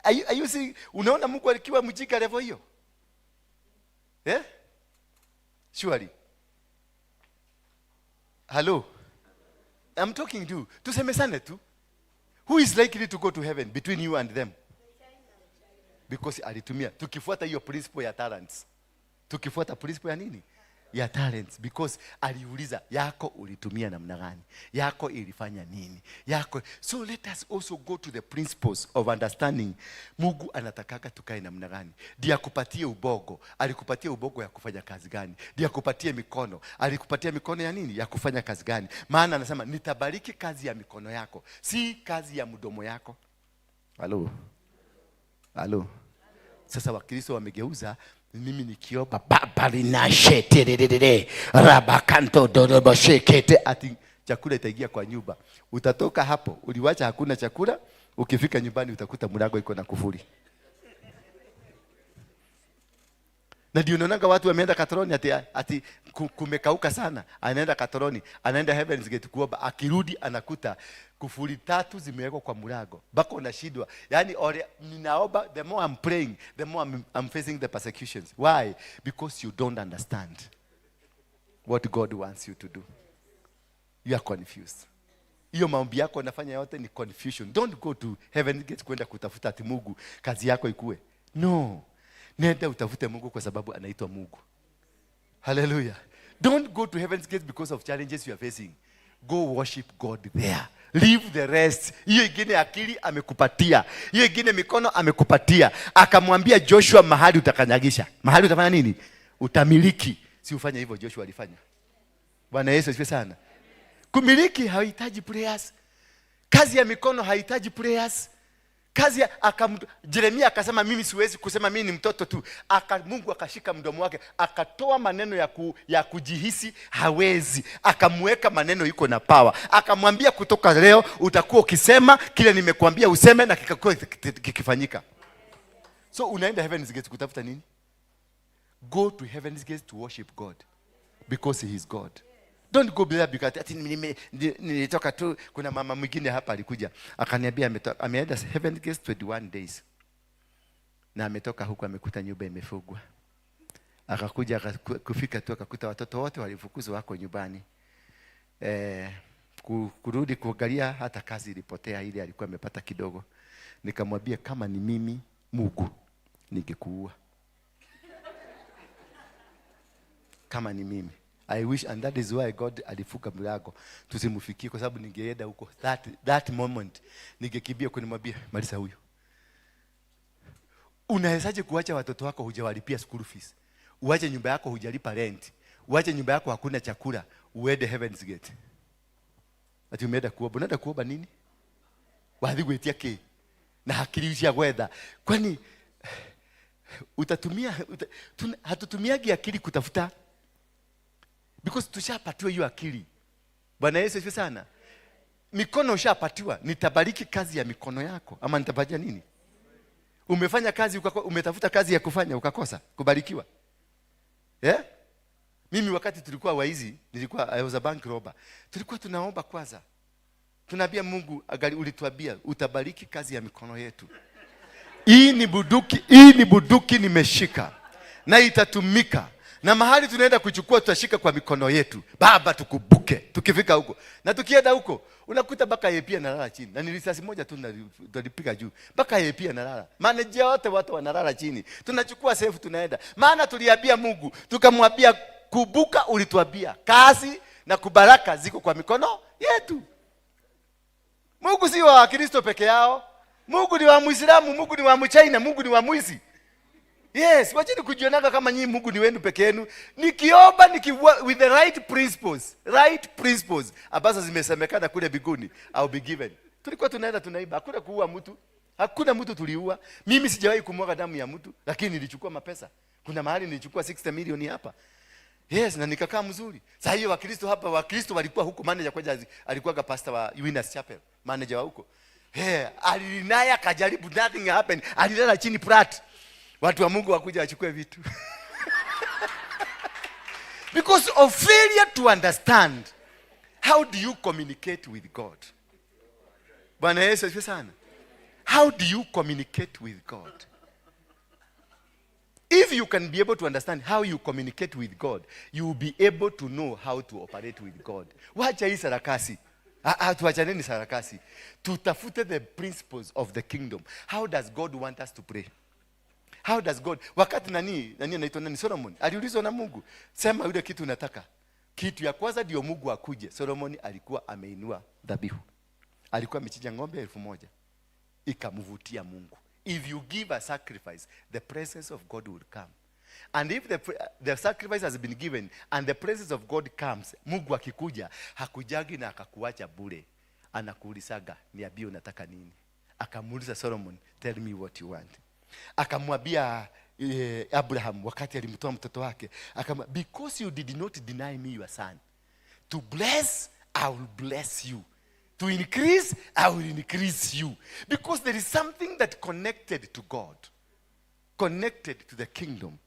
Are you see? Unaona Mungu alikiwa mjika level hiyo? Surely. Hello. I'm talking to. Tusemesane tu. Who is likely to go to heaven between you and them? Because alitumia. Tukifuata hiyo principle ya talents. Tukifuata principle ya nini? Ya talents. Because aliuliza, yako ulitumia namna gani? Yako ilifanya nini? Yako. So let us also go to the principles of understanding. Mungu anatakaka tukae namna gani? Ndiye akupatie ubongo. Alikupatia ubongo ya kufanya kazi gani? Ndiye akupatie mikono. Alikupatia mikono ya nini? Ya kufanya kazi gani? Maana anasema nitabariki kazi ya mikono yako, si kazi ya mdomo yako. Halo. Sasa Wakristo wamegeuza, mimi nikiomba baba linasheterere rabakanto doroboshekete ati chakula itaingia kwa nyumba. Utatoka hapo, uliwacha hakuna chakula, ukifika nyumbani utakuta mlango iko na kufuri. Na ndio unaona watu wameenda Katoroni ati kumekauka sana. Anaenda Katoroni, anaenda Heaven's Gate kuomba, akirudi anakuta kufuri 3 zimewekwa kwa mlango. Bako unashindwa. Yaani ninaomba, the more I'm praying, the more I'm facing the persecutions. Why? Because you don't understand what God wants you to do. You are confused. Hiyo maombi yako unafanya yote ni confusion. Don't go to Heaven's Gate kwenda kutafuta ati Mungu kazi yako ikue. No. Nenda utafute Mungu kwa sababu anaitwa Mungu. Hallelujah. Don't go to Heaven's Gate because of challenges you are facing. Go worship God there. Leave the rest. Hiyo ingine akili amekupatia. Hiyo ingine mikono amekupatia. Akamwambia Joshua, mahali utakanyagisha. Mahali utafanya nini? Utamiliki. Si ufanye hivyo Joshua alifanya. Bwana Yesu asifiwe sana. Kumiliki hahitaji prayers. Kazi ya mikono hahitaji prayers. Kazi Yeremia akasema mimi siwezi kusema mimi ni mtoto tu. Mungu akashika mdomo wake, akatoa maneno ya kujihisi hawezi. Akamweka maneno yuko na power. Akamwambia kutoka leo utakuwa ukisema kile nimekuambia useme na kikakuwa kikifanyika. So unaenda Heaven's Gate kutafuta nini? Go to Heaven's Gate to worship God because he is God. Don't go there because ati nilitoka tu. Kuna mama mwingine hapa alikuja akaniambia ameenda Heaven's Gate 21 days. Na ametoka huko amekuta nyumba imefungwa. Akakuja kufika tu akakuta watoto wote walifukuzwa wako nyumbani. kurudi kuangalia, hata kazi ilipotea ile alikuwa amepata kidogo. Nikamwambia kama ni mimi Mungu ningekuua. Kama ni mimi. I wish, and that is why God alifunga mlango tusimfikie, kwa sababu ningeenda huko that moment ningekimbia kunimwambia maliza huyo. Unawezaje kuacha watoto wako hujawalipia school fees? Uache nyumba yako hujalipa rent. Uache nyumba yako hakuna chakula, uende Heaven's Gate. Ati umeenda kuomba. Unaenda kuomba nini? Wathi gwetia ki na akili cia gwetha. Kwani hatutumiagi akili kutafuta, because tushapatiwa hiyo akili. Bwana Yesu asifiwe sana. Mikono ushapatiwa, nitabariki kazi ya mikono yako ama nitapatia nini? Umefanya kazi umetafuta kazi ya kufanya ukakosa kubarikiwa. Mimi wakati tulikuwa waizi, I was a bank robber. Tulikuwa tunaomba kwanza. Tunaambia Mungu, ulituambia utabariki kazi ya mikono yetu. Hii ni buduki nimeshika na itatumika. Na mahali tunaenda kuchukua tutashika kwa mikono yetu. Baba tukubuke. Tukifika huko. Na tukienda huko, unakuta baka yeye pia analala chini. Na ni risasi moja tu tunalipiga juu. Baka yeye pia analala. Manager wote watu wanalala chini. Tunachukua safe tunaenda. Maana tuliambia Mungu, tukamwambia kubuka ulituambia. Kazi na kubaraka ziko kwa mikono yetu. Mungu si wa Kristo peke yao. Mungu ni wa Muislamu, Mungu ni wa Mchina, Mungu ni wa Mwizi. Yes, wacheni kujionaga kama nyinyi Mungu ni wenu peke yenu. Nikiomba with the right principles ambazo zimesemekana kule biguni, I'll be given. Tulikuwa tunaenda tunaiba, hakuna kuua mtu. Hakuna mtu tuliua. Mimi sijawahi kumwaga damu ya mtu, lakini nilichukua mapesa. Kuna mahali nilichukua 60 milioni hapa. Yes, na nikakaa mzuri. Sasa hiyo Wakristo hapa, Wakristo walikuwa huko, manager kwa alikuwa pastor wa Winners Chapel, manager wa huko. Alinaya kajaribu, nothing happened. Alilala chini prat. Watu wa Mungu wakuja wachukue vitu. Because of failure to understand how do you communicate with God. Bwana Yesu asifiwe sana. How do you communicate with God? If you can be able to understand how you communicate with God, you will be able to know how to operate with God. Wacha hii sarakasi. Tuachaneni sarakasi. Tutafute the principles of the kingdom. How does God want us to pray? How does God, wakati nani anaitwa nani, Solomon aliulizwa na Mungu, sema yule kitu unataka. Kitu ya kwanza ndio Mungu akuje. Solomon alikuwa ameinua dhabihu. Alikuwa amechinja ng'ombe 1000. Ikamvutia Mungu. If you give a sacrifice, the presence of God will come. And if the sacrifice has been given and the presence of God comes, Mungu akikuja, hakujagi na akakuacha bure. Anakuulizaga, niambie unataka nini? Akamuuliza Solomon, tell me what you want. Akamwambia Abraham wakati alimtoa mtoto wake, akamwambia, because you did not deny me your son, to bless I will bless you, to increase I will increase you. Because there is something that connected to God, connected to the kingdom.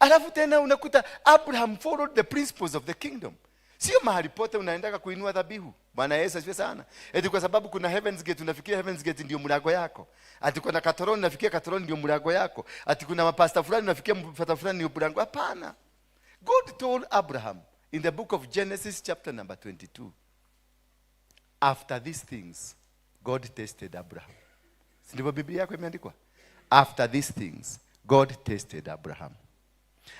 Alafu tena unakuta Abraham followed the principles of the kingdom. Sio mahali pote unaendaka kuinua dhabihu. Bwana Yesu asifiwe sana. Eti kwa sababu kuna Heaven's Gate unafikia Heaven's Gate ndio mlango yako. Ati kuna Katoroni unafikia Katoroni ndio mlango yako. Ati kuna mapasta fulani unafikia mpasta fulani ndio mlango. Hapana. God told Abraham in the book of Genesis chapter number 22. After these things God tested Abraham. Ndivyo Biblia yako imeandikwa? After these things God tested Abraham.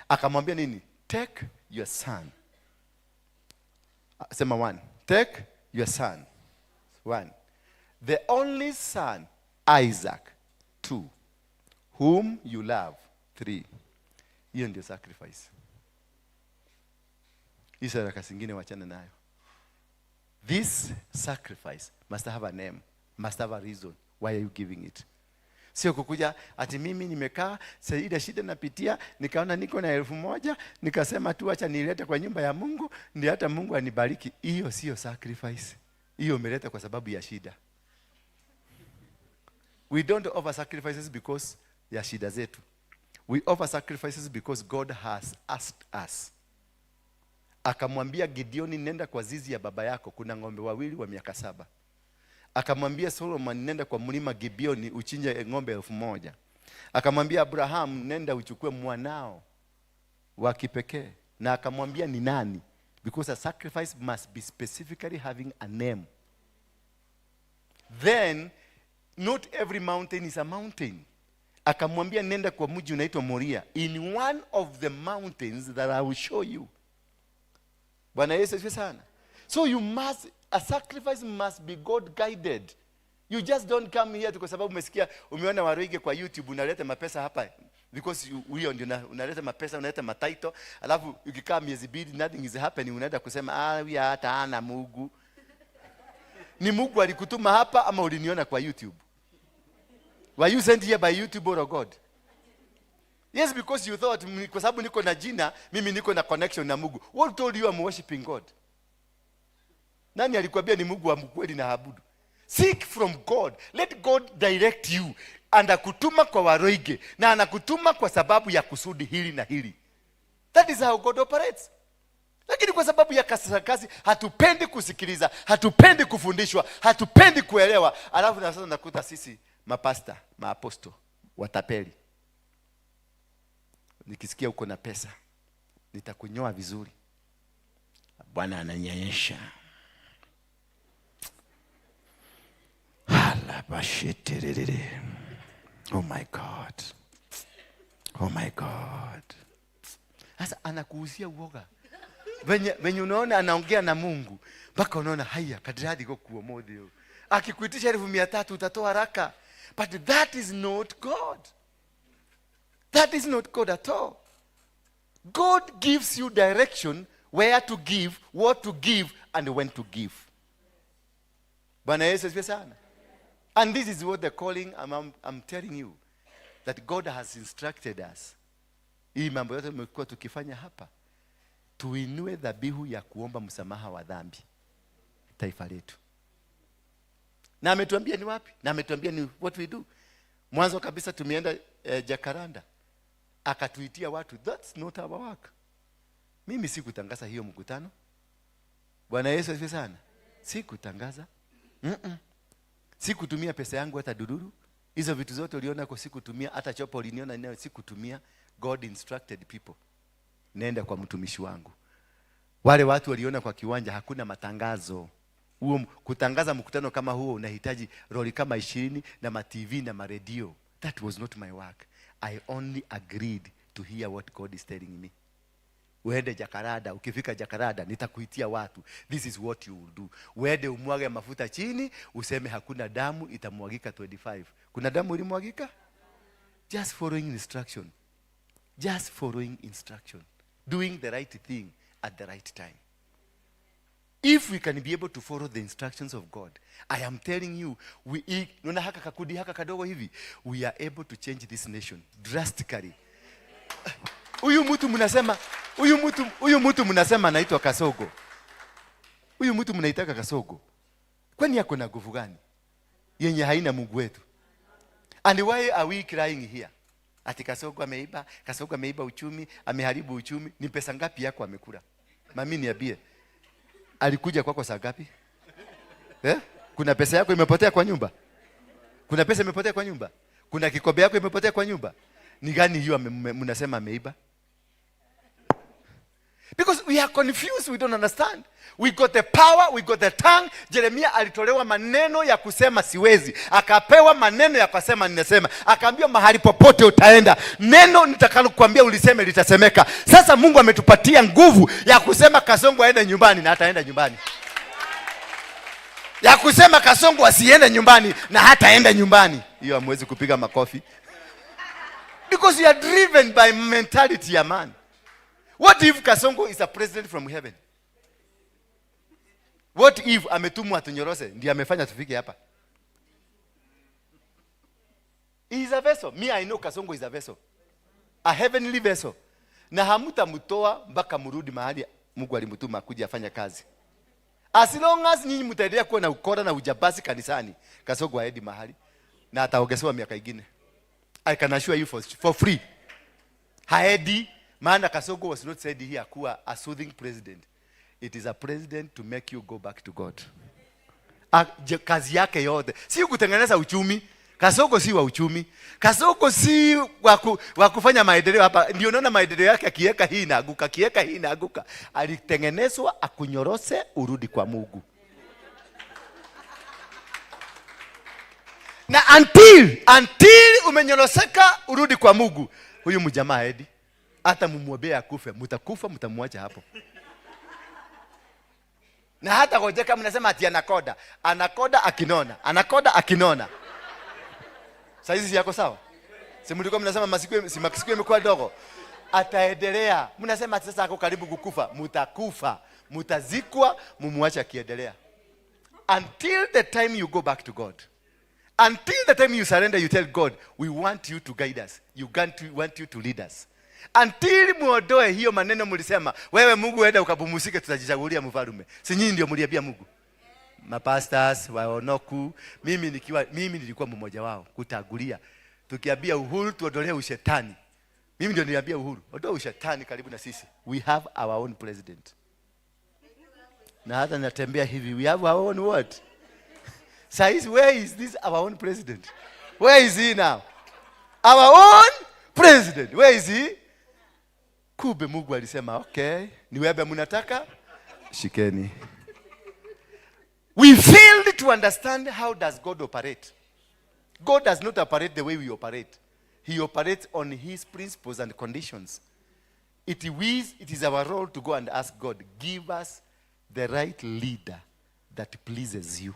Akamwambia nini? Take your son. Sema 1. Take your son. 1. The only son, Isaac. 2. Whom you love. 3. Hiyo ndio sacrifice. Hizo raka zingine wachana nayo. This sacrifice must have a name, must have a reason. Why are you giving it? Sio kukuja ati mimi nimekaa ile shida napitia, nikaona niko na 1000, nikasema tu acha nilete kwa nyumba ya Mungu ndio hata Mungu anibariki. Hiyo sio sacrifice. Hiyo umeleta kwa sababu ya shida. We don't offer sacrifices because ya shida zetu. We offer sacrifices because God has asked us. Akamwambia Gideoni, nenda kwa zizi ya baba yako, kuna ng'ombe wawili wa miaka 7. Akamwambia Solomon, nenda kwa mlima Gibeoni uchinje ng'ombe 1000. Akamwambia Abraham, nenda uchukue mwanao wa kipekee. Na akamwambia ni nani? because a sacrifice must be specifically having a name. Then not every mountain is a mountain. Akamwambia nenda kwa mji unaitwa Moria, in one of the mountains that I will show you. Bwana Yesu asifiwe sana. So a sacrifice must be God guided. You just don't come here kwa sababu umesikia umeona Waroige kwa YouTube unaleta mapesa hapa, because huyo ndio unaleta mapesa, unaleta mataito, alafu ukikaa miezi mbili nothing is happening, unaenda kusema huyu hata ana Mungu. Ni Mungu alikutuma hapa ama uliniona kwa YouTube? Were you sent here by YouTube or God? Yes, because you thought kwa sababu niko na jina, mimi niko na connection na Mungu. What told you I'm worshiping God? Nani alikwambia ni Mungu wa mkweli na abudu? Seek from God. Let God direct you. Anakutuma kwa Waroige na anakutuma kwa sababu ya kusudi hili na hili. That is how God operates. Lakini kwa sababu ya kazi hatupendi kusikiliza, hatupendi kufundishwa, hatupendi kuelewa. Alafu na sasa nakuta sisi mapasta, maaposto, watapeli. Nikisikia uko na pesa, nitakunyoa vizuri. Bwana ananyanyesha. Oh my God. Oh my God. Sasa anakuuzia uoga. Venye unaona anaongea na Mungu, mpaka unaona haya kadiradi kwa kuomodio. Akikuitisha 300 utatoa haraka. But that is not God. That is not God at all. God gives you direction where to give, what to give, and when to give. Bwana Yesu asifiwe sana. And this is what the calling I'm telling you, that God has instructed us. Hii mambo yote tumekuwa tukifanya hapa, tuinue dhabihu ya kuomba msamaha wa dhambi taifa letu. Na ametuambia ni wapi? Na ametuambia ni what we do. Mwanzo kabisa tumeenda Jacaranda. Akatuitia watu. That's not our work. Mimi sikutangaza hiyo mkutano. Bwana Yesu asifiwe sana. Sikutangaza. Sikutumia pesa yangu hata duduru. Hizo vitu zote uliona kwa sikutumia, hata chopo uliniona nayo sikutumia. God instructed people. Nenda kwa mtumishi wangu. Wale watu waliona kwa kiwanja hakuna matangazo. Kutangaza mkutano kama huo unahitaji roli kama 20 na ma TV na ma radio. That was not my work. I only agreed to hear what God is telling me. Uende Jacaranda, ukifika Jacaranda nitakuitia watu. This is what you will do. Uende umwage mafuta chini, useme hakuna damu itamwagika 25. Kuna damu ilimwagika? Just following instruction. Just following instruction. Doing the right thing at the right time. If we can be able to follow the instructions of God, I am telling you, nuna haka kakudi haka kadogo hivi, we are able to change this nation drastically. Huyu mtu mnasema anaitwa Kasogo. Huyu mtu mnaitaka Kasogo. Kwani yako na nguvu gani yenye haina Mungu wetu? And why are we crying here? Ati Kasogo ameiba uchumi, ameharibu uchumi. Ni pesa ngapi yako amekula? Mami niambie. Alikuja kwako saa ngapi? Kuna pesa yako imepotea kwa nyumba? Kuna pesa imepotea kwa nyumba? Kuna kikombe yako imepotea kwa nyumba? Ni gani hiyo mnasema ameiba? Because we are confused, we don't understand. We got the power, we got the tongue. Jeremia alitolewa maneno ya kusema siwezi. Akapewa maneno ya kusema ninasema. Akaambiwa mahali popote utaenda, neno nitakalokuambia uliseme litasemeka. Sasa Mungu ametupatia nguvu ya kusema Kasongo aende nyumbani na hataenda nyumbani. Ya kusema Kasongo asiende nyumbani na hataenda nyumbani. Hiyo hamwezi kupiga makofi. Because you are driven by mentality ya man. What if Kasongo is a president from heaven? What if ametumwa tunyorose ndiye amefanya tufike hapa? He is a vessel. Me, I know Kasongo is a vessel. A heavenly vessel. Na hamtamtoa mpaka mrudi mahali Mungu alimtuma kuja afanya kazi. As long as nyinyi mtaendelea kuwa na ukora na ujabasi kanisani, Kasongo haendi mahali na ataongezewa miaka mingine. I can assure you for free. Haendi. Maana Kasongo was not said here kuwa a soothing president. It is a president to make you go back to God. Kazi yake yote si kutengeneza uchumi. Kasoko si wa uchumi. Kasoko si wa kufanya maendeleo hapa. Ndio unaona maendeleo yake akiweka hii inaanguka, akiweka hii inaanguka. Alitengenezwa akunyorose urudi kwa Mungu. Na until umenyoroseka urudi kwa Mungu. Huyu mjamaa hedi hata mumwombea akufe, mtakufa mtamwacha hapo. Na hata ngojeka mnasema ati anakoda akinona. Saizi yako sawa? Si mlikuwa mnasema masikio yamekuwa dogo. Ataendelea. Mnasema ati sasa ako karibu kukufa, mtakufa, mtazikwa, mumwacha akiendelea. Until the time you go back to God. Until the time you surrender, you tell God, we want you to guide us. Want you to lead us. Until muondoe hiyo maneno mlisema, wewe Mungu enda ukabumusike tutajichagulia mfalme. Si nyinyi ndio mliambia Mungu? Mapastors, waonoku, mimi nilikuwa mmoja wao kutagulia. Tukiambia Uhuru tuondolee ushetani. Mimi ndio niliambia Uhuru, ondoa ushetani karibu na sisi. We have our own president. Na hata natembea hivi, we have our own what? Says, where is this our own president? Where is he now? Our own president. Where is he? Kube Mungu alisema, okay, ni wewe mnataka? Shikeni. We failed to understand how does God operate. God does not operate the way we operate. He operates on his principles and conditions. It is our role to go and ask God, give us the right leader that pleases you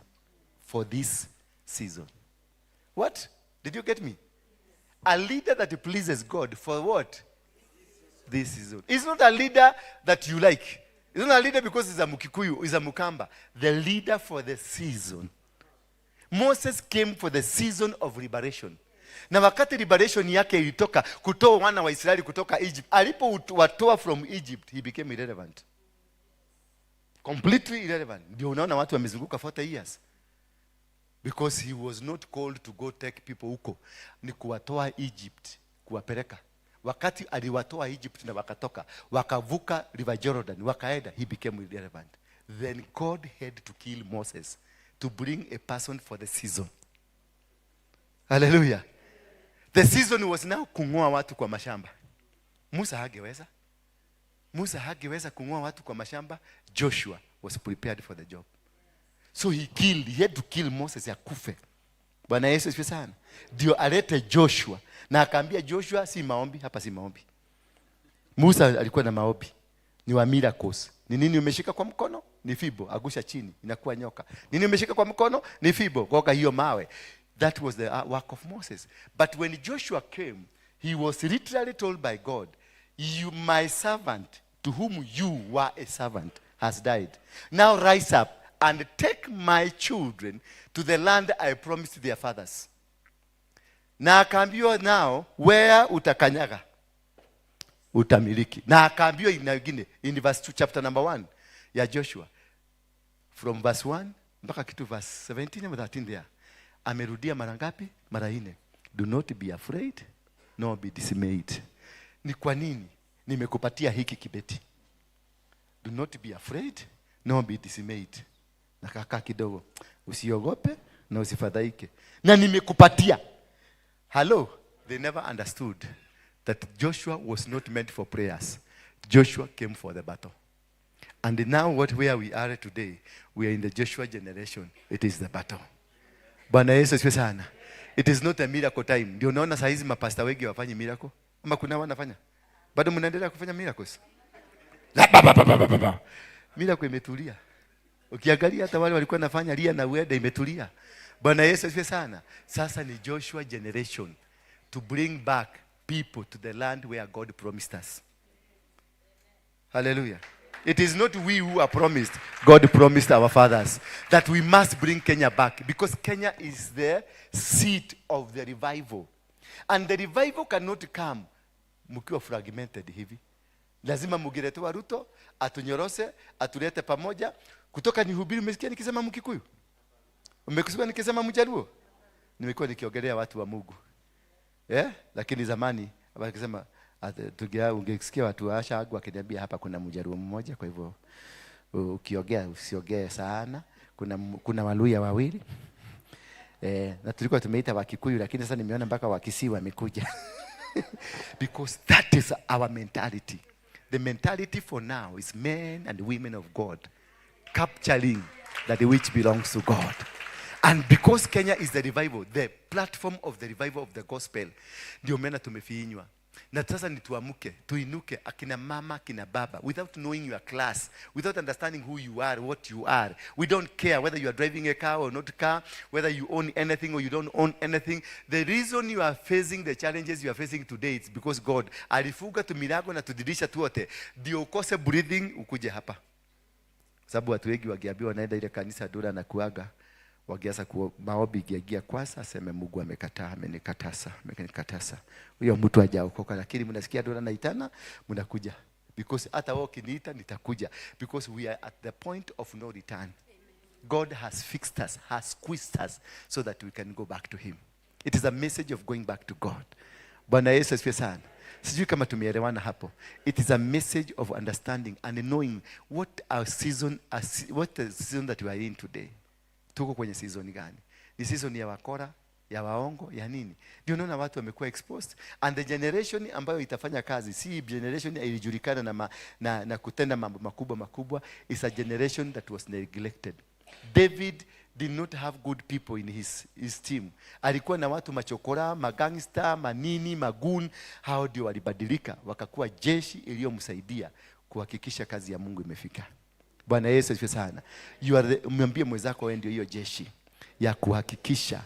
for this season. What? Did you get me? A leader that pleases God for what? This season. It's not a leader that you like. It's not a leader because he's a Mukikuyu, he's a Mukamba. The leader for the season. Moses came for the season of liberation. Na wakati liberation yake ilitoka kutoa wana wa Israeli kutoka Egypt, alipowatoa from Egypt, he became irrelevant. Completely irrelevant. Ndio unaona watu wamezunguka 40 years. Because he was not called to go take people huko. Ni kuwatoa Egypt, kuwapeleka. Wakati aliwatoa Egypt na wakatoka, wakavuka River Jordan, wakaenda, he became irrelevant. Then God had to kill Moses to bring a person for the season. Hallelujah. The season was now kung'oa watu kwa mashamba. Musa hageweza kung'oa watu kwa mashamba. Joshua was prepared for the job. So he had to kill Moses akufe. Bwana Yesu asifiwe sana. Ndio alete Joshua. Na akaambia Joshua, si maombi, hapa si maombi. Musa alikuwa na maombi. Ni wa miracles. Ni nini umeshika kwa mkono? Ni fibo, agusha chini, inakuwa nyoka. Nini umeshika kwa mkono? Ni fibo, goga hiyo mawe. That was the work of Moses. But when Joshua came, he was literally told by God, my servant, to whom you were a servant, has died. Now rise up and take my children to the land I promised their fathers. Na akaambiwa now, where utakanyaga, utamiliki. Na akaambiwa ingine, in verse 2, chapter number 1, ya Joshua. From verse 1, mpaka kitu verse 17 and 13 there. Amerudia mara ngapi? Mara 4. Do not be afraid, nor be dismayed. Ni kwa nini nimekupatia hiki kibeti? Do not be afraid, nor be dismayed. Na kaka kidogo, usiogope na usifadhaike. Na nimekupatia. Hello, they never understood that Joshua was not meant for prayers. Joshua came for the battle. And now where we are today, we are in the Joshua generation. It is the battle. Bwana Yesu asifiwe sana. It is not a miracle time. Ndio unaona saa hizi mapasta wengi wafanye miracle. Ama kuna wanafanya? Bado mnaendelea kufanya miracles? Miracle imetulia. Ukiangalia hata wale walikuwa nafanya lia na uenda imetulia. Bwana Yesu asifiwe sana. Sasa ni Joshua generation to bring back people to the land where God promised us. Hallelujah. It is not we who are promised. God promised our fathers that we must bring Kenya back, because Kenya is the seat of the revival. And the revival cannot come mkiwa fragmented hivi. Lazima mugiletewa Ruto, atunyorose, atulete pamoja. Kutoka Nihubiri umesikia nikisema Mkikuyu? Umekusikia nikisema Mjaluo? Nimekuwa nikiongelea watu wa Mungu. Lakini zamani wakisema ungesikia watu wa Ashagu wakiniambia hapa kuna Mjaluo mmoja, kwa hivyo ukiongea usiongee sana. Kuna Waluya wawili. Na tulikuwa tumeita Wakikuyu, lakini sasa nimeona mpaka Wakisii wamekuja. Because that is our mentality. The mentality for now is men and women of God capturing that which belongs to God. And because Kenya is the revival, the platform of the revival of the gospel, ndio maana tumefiinywa. Na sasa ni tuamuke, tuinuke, akina mama, akina baba, without knowing your class, without understanding who you are, what you are. We don't care whether you are driving a car or not a car, whether you own anything or you don't own anything. The reason you are facing the challenges you are facing today is because God alifunga tumirago na tudirisha tuote, ndio ukose breathing ukuje hapa. Sababu watu wengi wakiambiwa wanaenda ile kanisa dura na kuaga, wakianza maombi giagia kwasa, aseme Mungu amekataa, amenikatasa. Huyo mtu hajaokoka, lakini mnasikia dora naitana, mnakuja. Because hata wao kiniita nitakuja. Because we are at the point of no return. God has fixed us, has squeezed us so that we can go back to him. It is a message of going back to God. Bwana Yesu asifiwe sana. Sijui kama tumeelewana hapo. It is a message of understanding and knowing what the season that we are in today. Tuko kwenye season gani? Ni season ya wakora, ya waongo, ya nini? Ndio unaona watu wamekuwa exposed, and the generation ambayo itafanya kazi si generation ilijulikana na kutenda mambo makubwa, is a generation that was neglected. David did not have good people in his team. Alikuwa na watu machokora, magangster, manini, magun. Hao ndio walibadilika wakakuwa jeshi iliyomsaidia kuhakikisha kazi ya Mungu imefika. Bwana Yesu asifiwe sana. Mwambie mwenzako wewe ndio hiyo jeshi ya kuhakikisha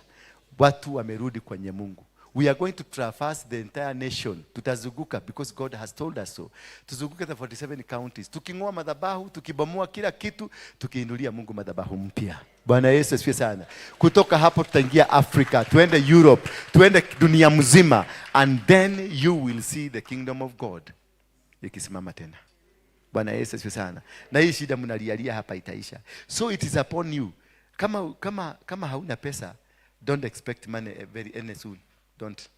watu wamerudi kwenye Mungu. We are going to traverse the entire nation. Tutazunguka because God has told us so. Tuzunguke the 47 counties. Tukingoa madhabahu, tukibomoa kila kitu, tukiinulia Mungu madhabahu mpya. Bwana Yesu asifiwe sana. Kutoka hapo tutaingia Africa, tuende Europe, tuende dunia mzima, and then you will see the kingdom of God ikisimama tena. Bwana Yesu asifiwe sana. Na hii shida mnalialia hapa itaisha. So it is upon you. Kama hauna pesa, don't expect money very soon. Don't.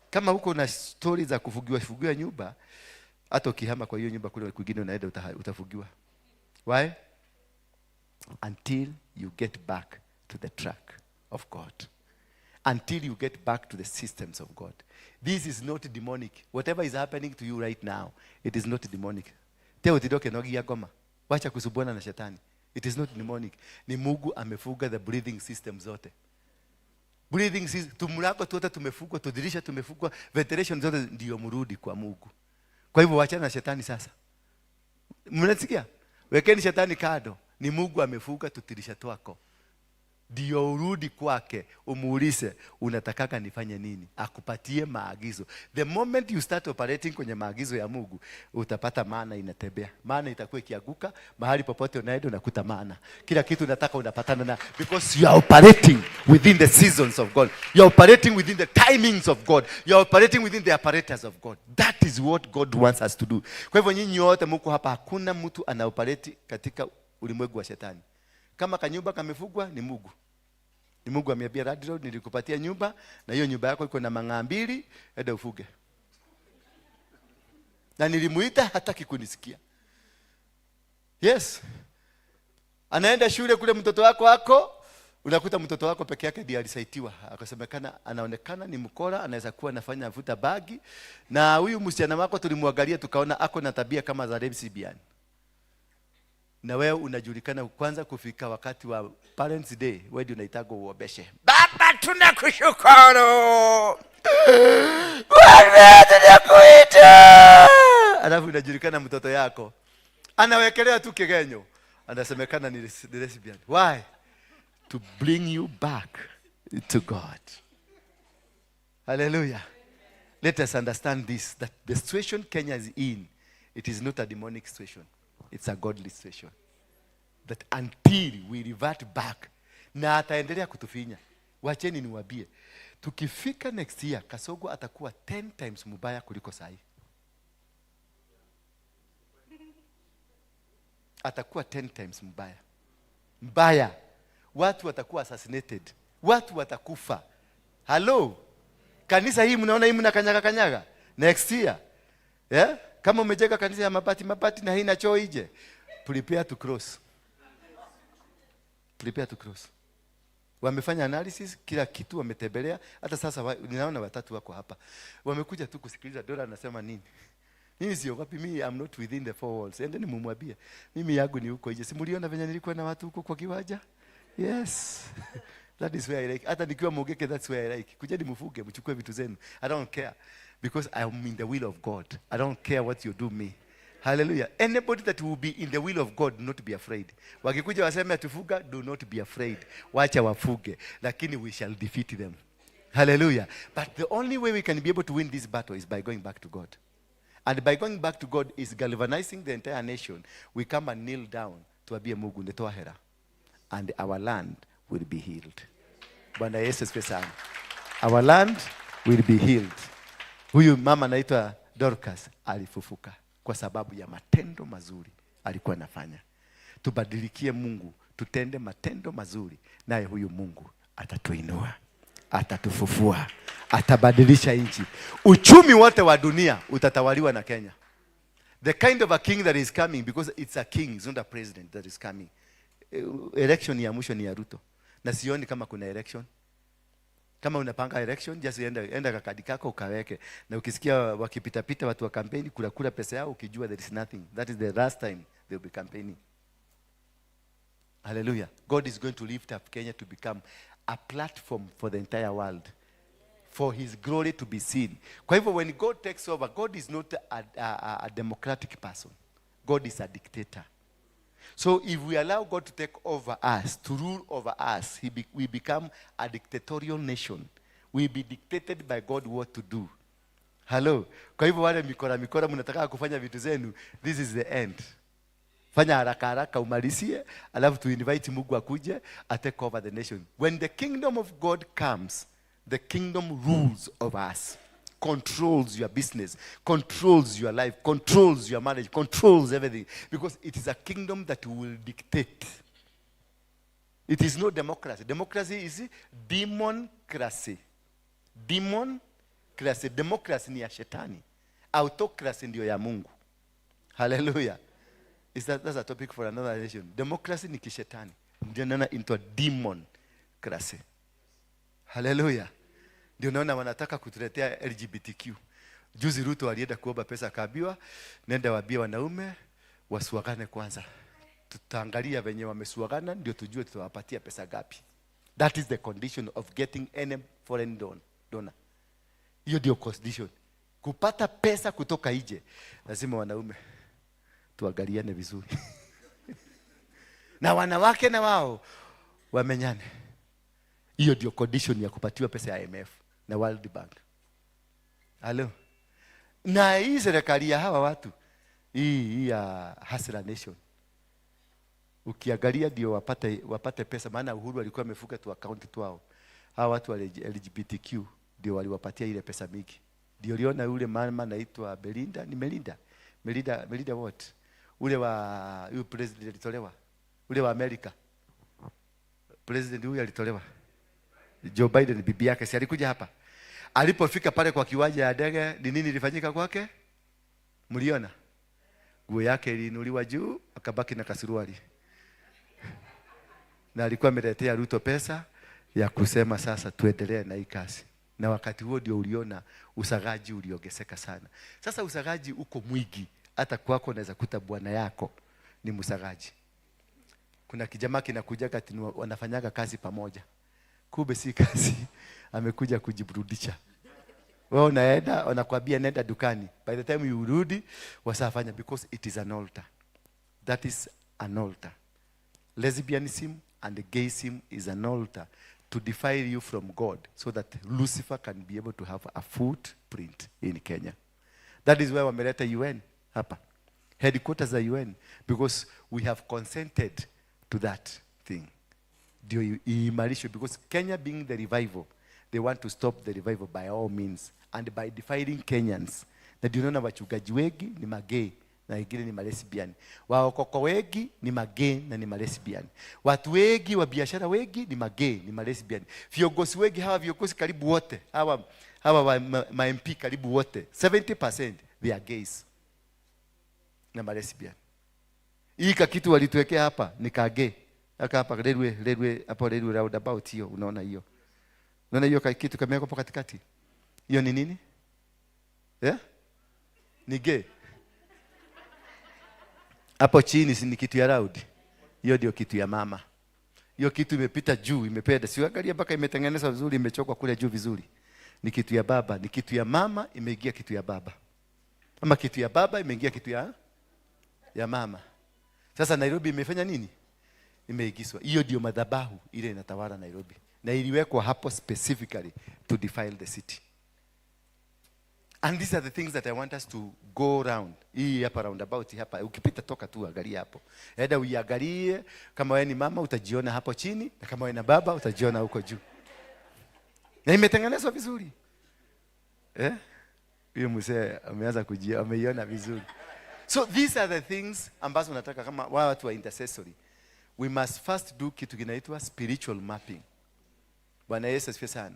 Kama huko na stories za kufugiwa nyumba, hata ukihama kwa hiyo nyumba kule kwingine unaenda utafugiwa. Why? Until you get back to the track of God. Until you get back to the systems of God. This is not demonic. Whatever is happening to you right now, it is not demonic. Teo tidoke nogi ya goma. Wacha kusubuana na shetani. It is not demonic. Ni Mungu amefuga the breathing system zote. Breathing system, tumulako tuote tumefugwa, tudirisha tumefugwa, ventilation zote ndio mrudi kwa Mungu. Kwa hivyo wachana na shetani sasa. Mnasikia? Wekeni shetani kado. Ni Mungu amefuga tudirisha twako. Ndio urudi kwake, umuulize unatakaka nifanye nini, akupatie maagizo. The moment you start operating kwenye maagizo ya Mungu, utapata maana inatembea. Maana itakuwa ikianguka, mahali popote unaenda unakuta maana. Kila kitu unataka unapatana na, because you are operating within the seasons of God. You are operating within the timings of God. You are operating within the apparatus of God. That is what God wants us to do. Kwa hivyo nyinyi wote mko hapa, hakuna mtu anaoperate katika ulimwengu wa shetani. Kama kanyumba kamefugwa ni Mungu. Ni Mungu ameambia Radroad, nilikupatia nyumba na hiyo nyumba yako iko na mang'aa mbili, enda ufuge. Na nilimuita hataki kunisikia. Yes. Anaenda shule kule mtoto wako, unakuta mtoto wako peke yake ndiye alisaitiwa. Akasemekana anaonekana ni mkora, anaweza kuwa anafanya vuta bagi, na huyu msichana wako tulimwangalia tukaona ako na tabia kama za lesbian. Na wewe unajulikana kwanza kufika wakati wa Parents Day, wewe ndio unaitaga uobeshe. Baba tunakushukuru. Bwana tunakuita. Alafu unajulikana mtoto yako anawekelea tu kigenyo. Anasemekana ni lesbian. Why? To bring you back to God. Hallelujah. Let us understand this, that the situation Kenya is in, it is not a demonic situation. It's a godly situation. That until we revert back, na ataendelea kutufinya. Wacheni niwaambie, tukifika next year, Kasogo atakuwa 10 times mubaya kuliko sahi. Atakuwa 10 times mbaya. Watu watakuwa assassinated. Watu watakufa. Hello? Kanisa hii mnaona hii mnakanyaga. Next year. Yeah? Kama umejenga kanisa ya mabati na haina choo nje, prepare to cross. Prepare to cross. Wamefanya analysis, kila kitu wametembelea. Hata sasa ninaona watatu wako hapa. Wamekuja tu kusikiliza Dora anasema nini. Mimi siogopi, mimi I'm not within the four walls. Endeni mumwambie. Mimi yangu ni huko nje. Simuliona venye nilikuwa na watu huko kwa kiwanja? Yes. That is where I like. Hata nikiwa Mogeke, that's where I like. Kujeni mfuge, mchukue vitu zenu. I don't care. Because I am in the will of God. I don't care what you do me. Hallelujah. Anybody that will be in the will of God, not be afraid. Wakikuja waseme atufuga, do not be afraid. Wacha wafuge. Lakini we shall defeat them. Hallelujah. But the only way we can be able to win this battle is by going back to God. And by going back to God is galvanizing the entire nation. We come and kneel down to Abia Mungu netoa hera. And our land will be healed. Bwana Yesu asifiwe sana. Our land will be healed. Huyu mama anaitwa Dorcas alifufuka kwa sababu ya matendo mazuri alikuwa anafanya. Tubadilikie Mungu, tutende matendo mazuri, naye huyu Mungu atatuinua, atatufufua, atabadilisha nchi. Uchumi wote wa dunia utatawaliwa na Kenya. The kind of a king that is coming, because it's a king, it's not a president that is coming. Election ya mwisho ni ya Ruto. Na sioni kama kuna election. Kama unapanga election, just enda kakadi kako ukaweke. Na ukisikia wakipita watu wa kampeni kula pesa yao, ukijua there is nothing. That is the last time they will be campaigning. Hallelujah. God is going to lift up Kenya to become a platform for the entire world, for his glory to be seen. Kwa hivyo when God takes over, God is not a democratic person. God is a dictator. So if we allow God to take over us, to rule over us, we become a dictatorial nation. We be dictated by God what to do. Hello. Kwa hivyo wale mikora mnataka kufanya vitu zenu, this is the end. Fanya haraka umalizie, alafu to invite Mungu akuje, take over the nation. When the kingdom of God comes, the kingdom rules over us. Controls your business, controls your life, controls your marriage, controls everything. Because it is a kingdom that will dictate. It is no democracy. Democracy is democracy. Democracy. Democracy ni ya shetani. Autocracy ndio ya Mungu. Hallelujah. That's a topic for another nation. Democracy ni kishetani. Ndio nana into a democracy. Hallelujah. Ndio naona wanataka kutuletea LGBTQ. Juzi Ruto alienda kuomba pesa akaambiwa, nenda waambie wanaume wasuagane kwanza. Tutaangalia venye wamesuagana ndio tujue tutawapatia pesa gapi. That is the condition of getting any foreign donor. Hiyo ndio condition. Kupata pesa kutoka nje, lazima wanaume tuangaliane vizuri. Na wanawake na wao wamenyane. Hiyo ndio condition ya kupatiwa pesa ya IMF na World Bank. Halo. Na hii serikali ya hawa watu, hii ya Hustler Nation, ukiangalia ndio wapate pesa, maana Uhuru alikuwa amefuka tu account twao. Hawa watu wa LGBTQ ndio waliwapatia ile pesa mingi. Ndio liona yule mama anaitwa Belinda, ni Melinda what? Ule wa yule president alitolewa. Ule wa America. President huyu alitolewa. Joe Biden bibi yake si alikuja hapa. Alipofika pale kwa kiwanja ya ndege, ni nini ilifanyika kwake? Mliona? Nguo yake iliinuliwa juu, akabaki na kasuruali. Na alikuwa ameletea Ruto pesa ya kusema sasa tuendelee na hii kazi. Na wakati huo ndio uliona usagaji uliongezeka sana. Sasa usagaji uko mwingi, hata kwako unaweza kuta bwana yako ni msagaji. Kuna kijamaa kinakuja kati wanafanyaga kazi pamoja. Kumbe si kazi, amekuja kujiburudisha. Wewe unaenda, wanakuambia nenda dukani. By the time you rudi, wasafanya, because it is an altar. That is an altar. Lesbianism and gayism is an altar to defile you from God, so that Lucifer can be able to have a footprint in Kenya. That is why wameleta UN hapa. Headquarters za UN, because we have consented to that thing. Ndio iimarishwe, because Kenya being the revival, they want to stop the revival by all means, and by defiling Kenyans. Na ndio naona wachungaji wengi ni magay na wengine ni malesbian. Waokoko wengi ni magay na ni malesbian. Watu wengi wa biashara wengi ni magay, ni malesbian. Viongozi wengi, hawa viongozi karibu wote, hawa ma MP karibu wote, 70% they are gays na malesbian. Hii kitu walituwekea hapa ni kage. Aka hapa railway hapo railway roundabout hiyo, unaona hiyo? Unaona hiyo kitu kamewekwa hapo katikati? Hiyo ni nini? Ni gay. Hapo chini si ni kitu ya round. Hiyo ndio kitu ya mama. Hiyo kitu imepita juu, imependa. Si angalia mpaka imetengenezwa vizuri, imechokwa kule juu vizuri. Ni kitu ya baba, ni kitu ya mama imeingia kitu ya baba. Ama kitu ya baba imeingia kitu ya mama. Sasa Nairobi imefanya nini? Imeigizwa. Hiyo ndio madhabahu ile inatawala Nairobi. Na iliwekwa hapo specifically to defile the city. And these are the things that I want us to go around. Hii hapa roundabout hapa. Ukipita toka tu angalia hapo. Enda uiangalie, kama wewe ni mama utajiona hapo chini, na kama wewe ni baba utajiona huko juu. Na imetengenezwa vizuri. Huyo mzee ameanza ameiona vizuri. So these are the things ambazo nataka kama watu wa intercessory. We must first do kitu kinaitwa spiritual mapping. Bwana Yesu asifiwe sana.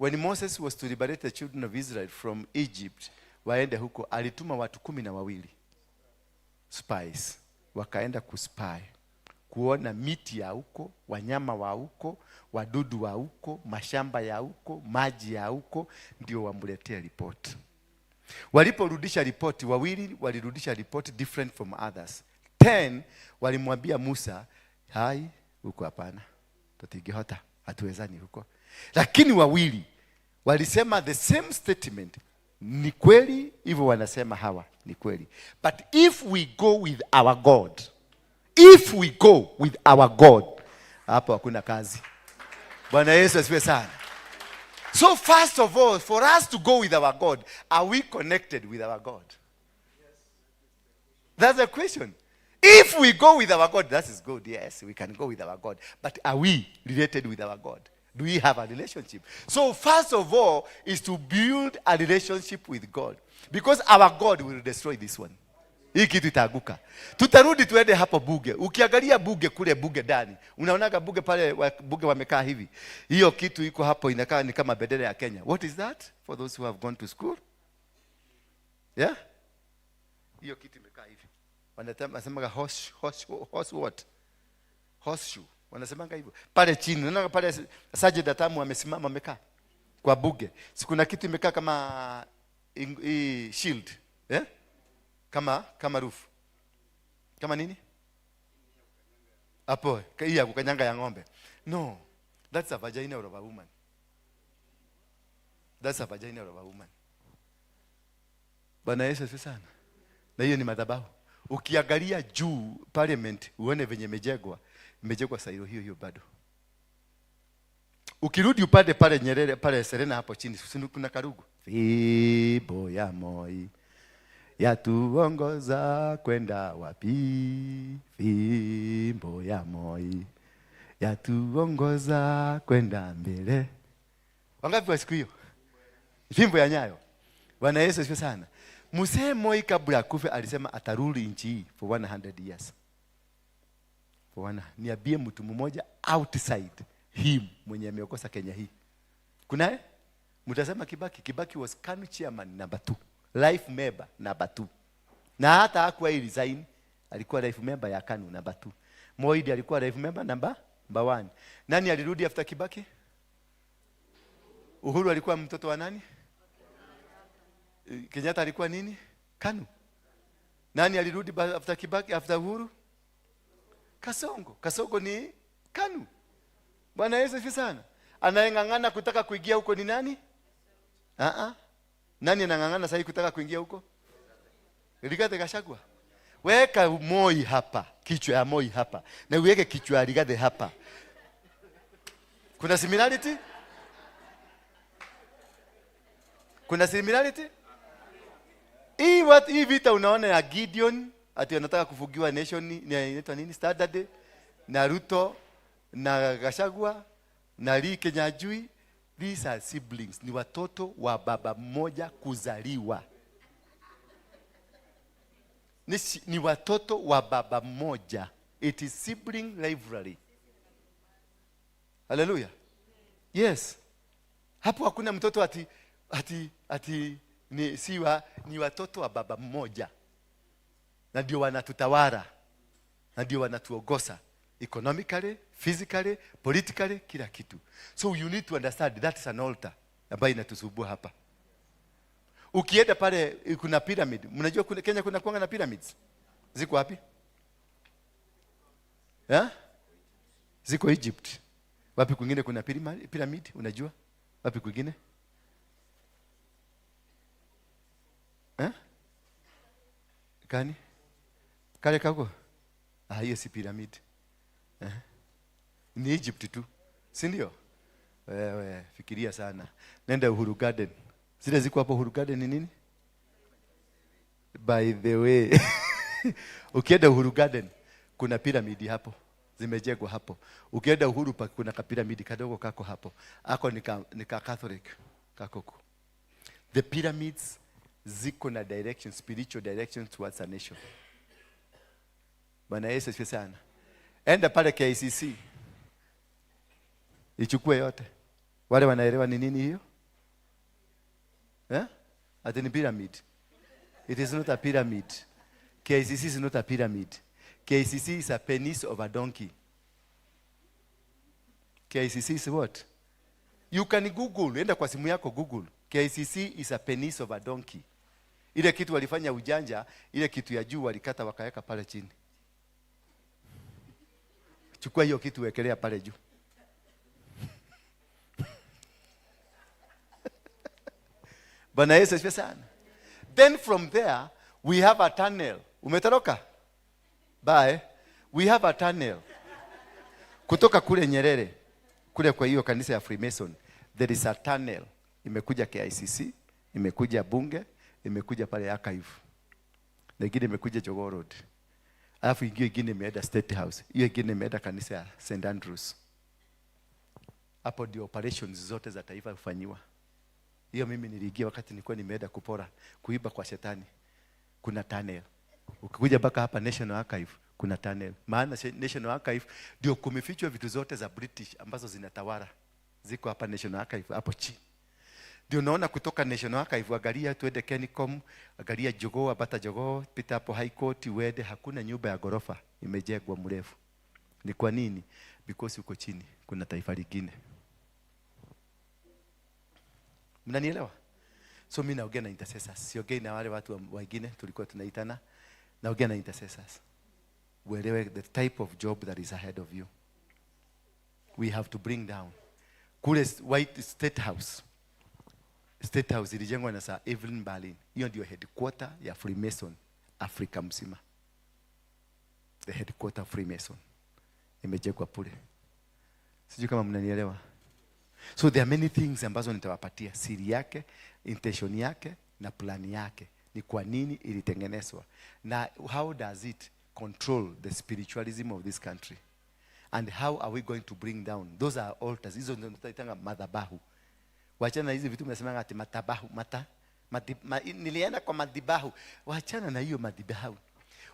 When Moses was to liberate the children of Israel from Egypt, waende huko, alituma watu 12 spies. Wakaenda kuspy, kuona miti ya huko, wanyama wa huko, wadudu wa huko, mashamba ya huko, maji ya huko, ndio wamletea report. Waliporudisha report, 2 walirudisha report different from others. 10 walimwambia Musa, hai huko hapana, tutigihota, hatuwezani huko. Lakini 2 walisema the same statement, ni kweli hivyo wanasema hawa, ni kweli. But if we go with our God, hapo hakuna kazi. Bwana Yesu asifiwe sana. So first of all, for us to go with our God, are we connected with our God? That's the question. If we go with our God, that is good. Yes, we can go with our God. But are we related with our God? Do we have a relationship? So first of all is to build a relationship with God. Because our God will destroy this one. Hii kitu itaanguka. Tutarudi tuende hapo Buge. Ukiangalia Buge kule Buge ndani, unaonaga Buge pale Buge wamekaa hivi. Hiyo kitu iko hapo inakaa ni kama bendera ya Kenya. What is that? For those who have gone to school? Yeah? Hiyo kitu imekaa hivi. Wanasemaga horse what? Horseshoe. Wanasemanga hivyo. Pale chini, unaona pale Sajid Atamu amesimama amekaa kwa Buge. Si kuna kitu imekaa kama shield, kama roof. Kama nini? Hapo, hii ya kukanyanga ya ng'ombe. No, that's a vagina of a woman. That's a vagina of a woman. Bwana Yesu asifiwe sana. Na hiyo ni madhabahu. Ukiangalia juu parliament uone venye imejengwa sairo hiyo bado. Ukirudi upande pale Nyerere pale Serena hapo chini kuna Karugu. Fibo ya Moi yatuongoza kwenda wapi? Fimbo ya Moi yatuongoza kwenda mbele. Wangapi wa siku hiyo? Fimbo ya Nyayo. Bwana Yesu asifiwe sana. Mzee Moi kabla kufa alisema atarudi nchi hii for 100 years. Niambie mtu mmoja outside him mwenye ameokosa Kenya hii. Kunaye? Mtasema Kibaki was KANU chairman number 2. Life member number 2. Na hata hakuwa resign, alikuwa life member ya KANU number 2. Moi ndiye alikuwa life member number 1. Nani alirudi after Kibaki? Uhuru alikuwa mtoto wa nani? Kenyatta alikuwa nini? KANU. Nani alirudi after Kibaki, after Uhuru? Kasongo ni KANU. Bwana Yesu asifiwe sana. Anayengangana kutaka kuingia huko ni nani? Nani anangangana sasa kutaka kuingia huko? Rigathi Gachagua. Weka Moi hapa, kichwa ya Moi hapa. Na uweke kichwa ya Rigathi hapa. Kuna similarity? Hii vita unaona ya Gideon ati anataka kufugiwa nation inaitwa nini? Standard na Ruto na Gachagua na Lee Kenyajui. These are siblings, ni watoto wa baba mmoja kuzaliwa. Ni watoto wa baba mmoja. It is sibling rivalry. Hallelujah. Yes. Hapo hakuna mtoto ati ni watoto wa baba mmoja. Na ndio wanatutawala. Na ndio wanatuongoza. economically, physically, politically, kila kitu. So you need to understand that is an altar ambayo inatusubua hapa. Ukienda pale kuna pyramid. Mnajua Kenya kuna kuanga na pyramids? Ziko wapi? Ziko Egypt. Wapi kwingine kuna pyramid? Unajua? Wapi kwingine? Kani? Kale kako? Hiyo si pyramid. Ni Egypt tu. Si ndio? Wewe fikiria sana. Nenda Uhuru Garden. Zile ziko hapo Uhuru Garden ni nini? By the way. Ukienda Uhuru Garden kuna piramidi hapo. Zimejengwa hapo. Ukienda Uhuru Park kuna kapiramidi kadogo kako hapo. Ako nika Catholic kako. The pyramids ziko na direction, spiritual direction towards a nation. Bwana Yesu asifiwe sana. Enda pale KICC. Ichukue yote. Wale wanaelewa ni nini hiyo? Ati ni pyramid. It is not a pyramid. KICC is not a pyramid. KICC is a penis of a donkey. KICC is what? You can Google. Enda kwa simu yako Google. KICC is a penis of a donkey. Ile kitu walifanya ujanja, ile kitu ya juu walikata wakaweka pale chini. Chukua hiyo kitu wekelea pale juu. Bwana Yesu asifiwe sana. Then from there we have a tunnel. Umetoroka? Bye. We have a tunnel. Kutoka kule Nyerere, kule kwa hiyo kanisa ya Freemason, there is a tunnel. Imekuja KICC, imekuja bunge, imekuja pale archive. Nyingine imekuja Jogoo Road. Alafu ingine imeenda State House. Hiyo ingine imeenda kanisa ya St Andrews. Hapo ndio operations zote za taifa hufanywa. Hiyo mimi niliingia wakati nilikuwa nimeenda kupora, kuiba kwa shetani. Kuna tunnel. Ukikuja mpaka hapa National Archive, kuna tunnel. Maana National Archive ndio kumefichwa vitu zote za British ambazo zinatawala. Ziko hapa National Archive hapo chini. Ndio naona kutoka National Archive angalia tuende Kenicom, angalia Jogoo, Bata Jogoo, pita hapo High Court, uende hakuna nyumba ya gorofa imejengwa mrefu. Ni kwa nini? Because uko chini kuna taifa lingine. Mnanielewa? So mimi naongea na intercessors. Siongei na wale watu wengine tulikuwa tunaitana. Naongea na intercessors. Uelewe the type of job that is ahead of you. We have to bring down. Kule White State House. State House ilijengwa na Sir Evelyn Berlin. Hiyo ndio headquarter ya Freemason Afrika mzima. The headquarter of Freemason imejengwa pale. Sijui kama mnanielewa. So there are many things ambazo nitawapatia siri yake, intention yake na plan yake. Ni kwa nini ilitengenezwa na how does it control the spiritualism of this country, and how are we going to bring down those are altars. Hizo ndio tunaitanga madhabahu. Wachana na hizi vitu mnasemanga ati matabahu nilienda kwa madhabahu. Wachana na hiyo madhabahu.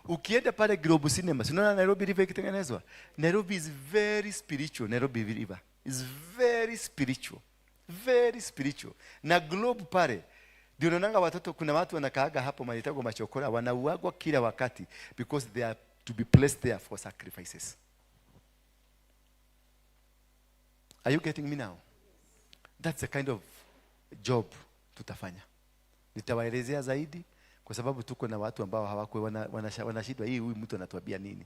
Ukienda pale Global Cinema, unaona Nairobi River ikitengenezwa. Nairobi is very spiritual. Nairobi River is very spiritual. Very spiritual. Na Globe pale ndio unaona watoto, kuna watu wanakaaga hapo malitago machokora, wanauagwa kila wakati because they are to be placed there for sacrifices. Are you getting me now? That's the kind of job tutafanya. Nitawaelezea zaidi kwa sababu tuko na watu ambao hawako wanashindwa hii huyu mtu anatuambia nini.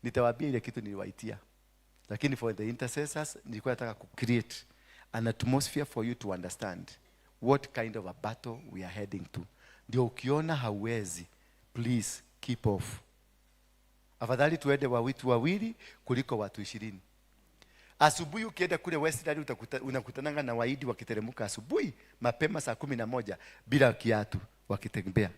Nitawaambia ile kitu niliwaitia. Lakini for the intercessors nilikuwa nataka ku create an atmosphere for you to understand what kind of a battle we are heading to. Ndio ukiona hauwezi, please keep off. Afadhali tuende wawili kuliko watu 20. Asubuhi ukienda kule Westland unakutananga na waidi wakiteremka asubuhi mapema saa 11 bila kiatu wakitembea.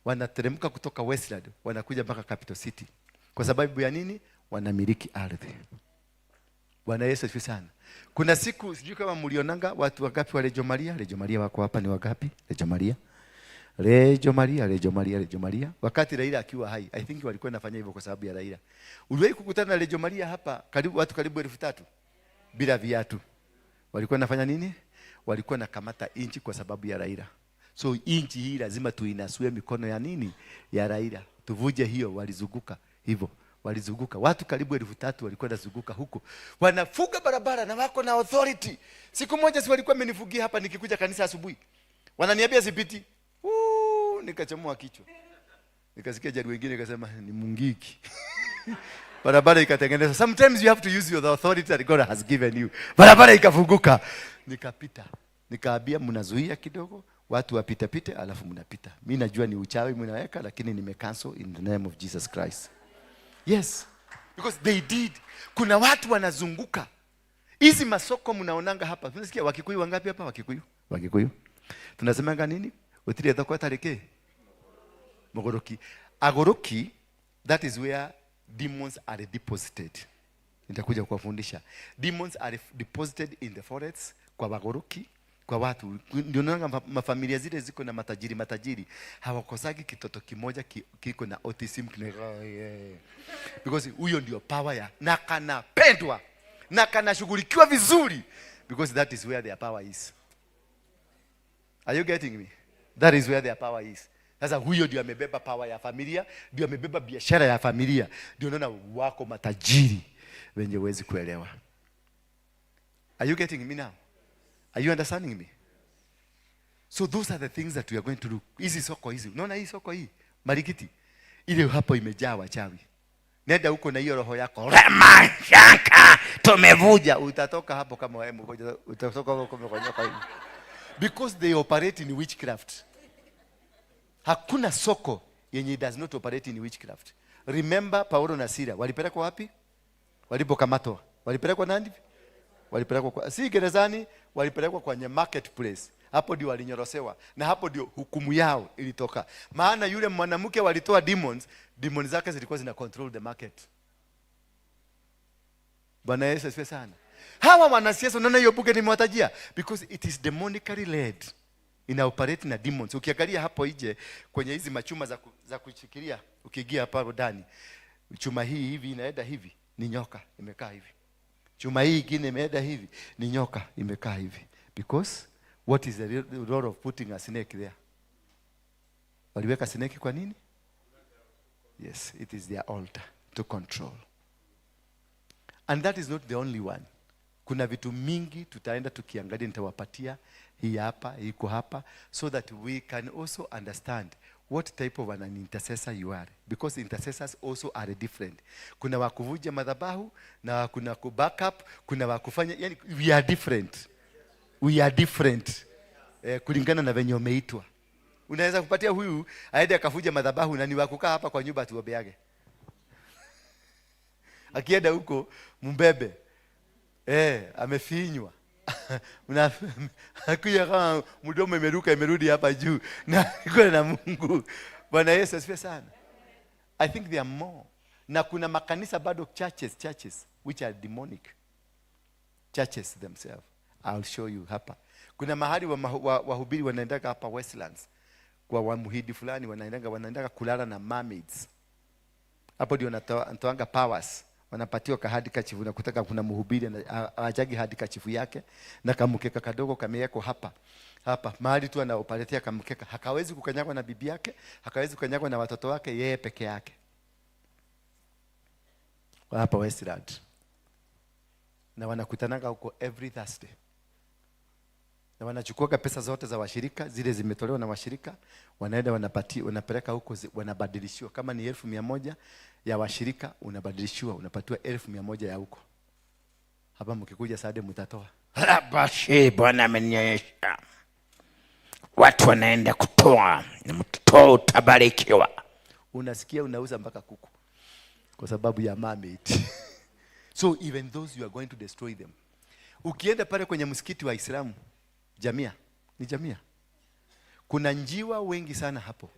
Wanateremka kutoka Westland wanakuja mpaka Capital City. Kwa sababu ya nini? Wanamiliki ardhi. Bwana Yesu asifiwe sana. Kuna siku sijui kama mlionanga watu wangapi wa Rejo Maria. Rejo Maria wako hapa ni wangapi? Rejo Maria. Wakati Raila akiwa hai, I think walikuwa nafanya hivyo kwa sababu ya Raila. Uliwahi kukutana na Rejo Maria hapa watu karibu 3,000 bila viatu. Walikuwa nafanya nini? Walikuwa nakamata inchi kwa sababu ya Raila. So inchi hii lazima tuinasue mikono ya nini? Ya Raila. Tuvuje hiyo, walizunguka hivyo walizunguka. Watu karibu 3,000 walikuwa wanazunguka huko. Wanafuga barabara na wako na authority. Siku moja si walikuwa wamenifugia hapa nikikuja kanisa asubuhi. Wananiambia sipiti. Nikachomwa kichwa. Nikasikia jari wengine akasema ni Mungiki. Barabara ikatengenezwa. Sometimes you have to use your authority that God has given you. Barabara ikafunguka. Nikapita. Nikaambia mnazuia kidogo, watu wapite alafu mnapita. Mimi najua ni uchawi mnaweka, lakini nimecancel in the name of Jesus Christ. Yes. Because they did. Kuna watu wanazunguka. Hizi masoko mnaonanga hapa. Tunasikia Wakikuyu wangapi hapa? Wakikuyu. Tunasemanga nini? Utiri thoko tareke. Mogoroki. Agoroki, that is where demons are deposited. Nitakuja kuwafundisha. Demons are deposited in the forests, kwa Wagoroki, kwa watu. Ndio naona mafamilia zile ziko na matajiri hawakosagi kitoto kimoja kiko na autism. Because huyo ndio power ya na kanapendwa na kanashughulikiwa vizuri, because that is where their power is. Are you getting me? That is where their power is. Sasa huyo ndio amebeba power ya familia, ndio amebeba biashara ya familia. Ndio unaona wako matajiri wenye huwezi kuelewa. Are you getting me now? Are you understanding me? So those are the things that we are going to do. Hizi soko hizi. Unaona hii soko hii? Marikiti. Ile hapo imejaa wachawi. Nenda huko na hiyo roho yako. Rema shaka tumevuja. Utatoka hapo kama wewe mmoja. Utatoka huko umekonyoka hivi. Because they operate in witchcraft. Hakuna soko yenye does not operate in witchcraft. Remember Paulo na Sila walipelekwa wapi? Walipokamatwa. Walipelekwa nani? Walipelekwa kwa si gerezani, walipelekwa kwenye marketplace. Hapo ndio walinyorosewa na hapo ndio hukumu yao ilitoka. Maana yule mwanamke walitoa demons zake zilikuwa zina control the market. Bwana Yesu asifiwe sana. Hawa wanasiasa unaona hiyo buge nimewatajia, because it is demonically led. Ina operate na demons. Ukiangalia hapo nje kwenye hizi machuma za kushikilia, ukiingia hapa ndani, chuma hii hivi inaenda hivi, ni nyoka imekaa hivi. Chuma hii ingine imeenda hivi, ni nyoka imekaa hivi. Because what is the role of putting a snake there? Waliweka snake kwa nini? Yes, it is their altar to control. And that is not the only one. Kuna vitu mingi tutaenda tukiangalia, nitawapatia hii hapa, iko hapa, so that we can also understand what type of an intercessor you are, because intercessors also are different. Kuna wakuvuja madhabahu na kuna kubackup, kuna wakufanya, yani we are different. We are different. Kulingana na venye umeitwa. Unaweza kupatia huyu aende akavuja madhabahu na ni wakukaa hapa kwa nyumba tuombeage. Akienda huko mbebe. Amefinywa. Hakuja kama mdomo imeruka imerudi hapa juu na iko na Mungu. Bwana Yesu asifiwe sana. I think there are more. Na kuna makanisa bado churches which are demonic. Churches themselves. I'll show you hapa. Kuna mahali wahubiri wanaendaga hapa Westlands. Kwa wamuhidi fulani wanaendaga kulala na mermaids. Hapo ndio wanatoanga powers. Wanapatiwa kahadi kachifu na kutaka kuna mhubiri ajagi hadi kachifu yake na kamukeka kadogo kameweko hapa mahali tu anaopaletea kamukeka, hakawezi kukanyagwa na bibi yake, hakawezi kukanyagwa na watoto wake, yeye peke yake. Hapa Westland. Na wanakutananga huko every Thursday. Na wanachukua pesa zote za washirika zile zimetolewa na washirika, wanaenda wanapeleka huko, wanabadilishiwa. Kama ni 1,100 ya washirika unabadilishiwa, unapatiwa 1,100 ya huko. Hapa mkikuja Saturday mtatoa. Basi Bwana amenionyesha. Watu wanaenda kutoa, na mtoto utabarikiwa. Unasikia unauza mpaka kuku kwa sababu ya mermaid. So even those you are going to destroy them. Ukienda pale kwenye msikiti wa Islamu, Jamia, ni Jamia, kuna njiwa wengi sana hapo.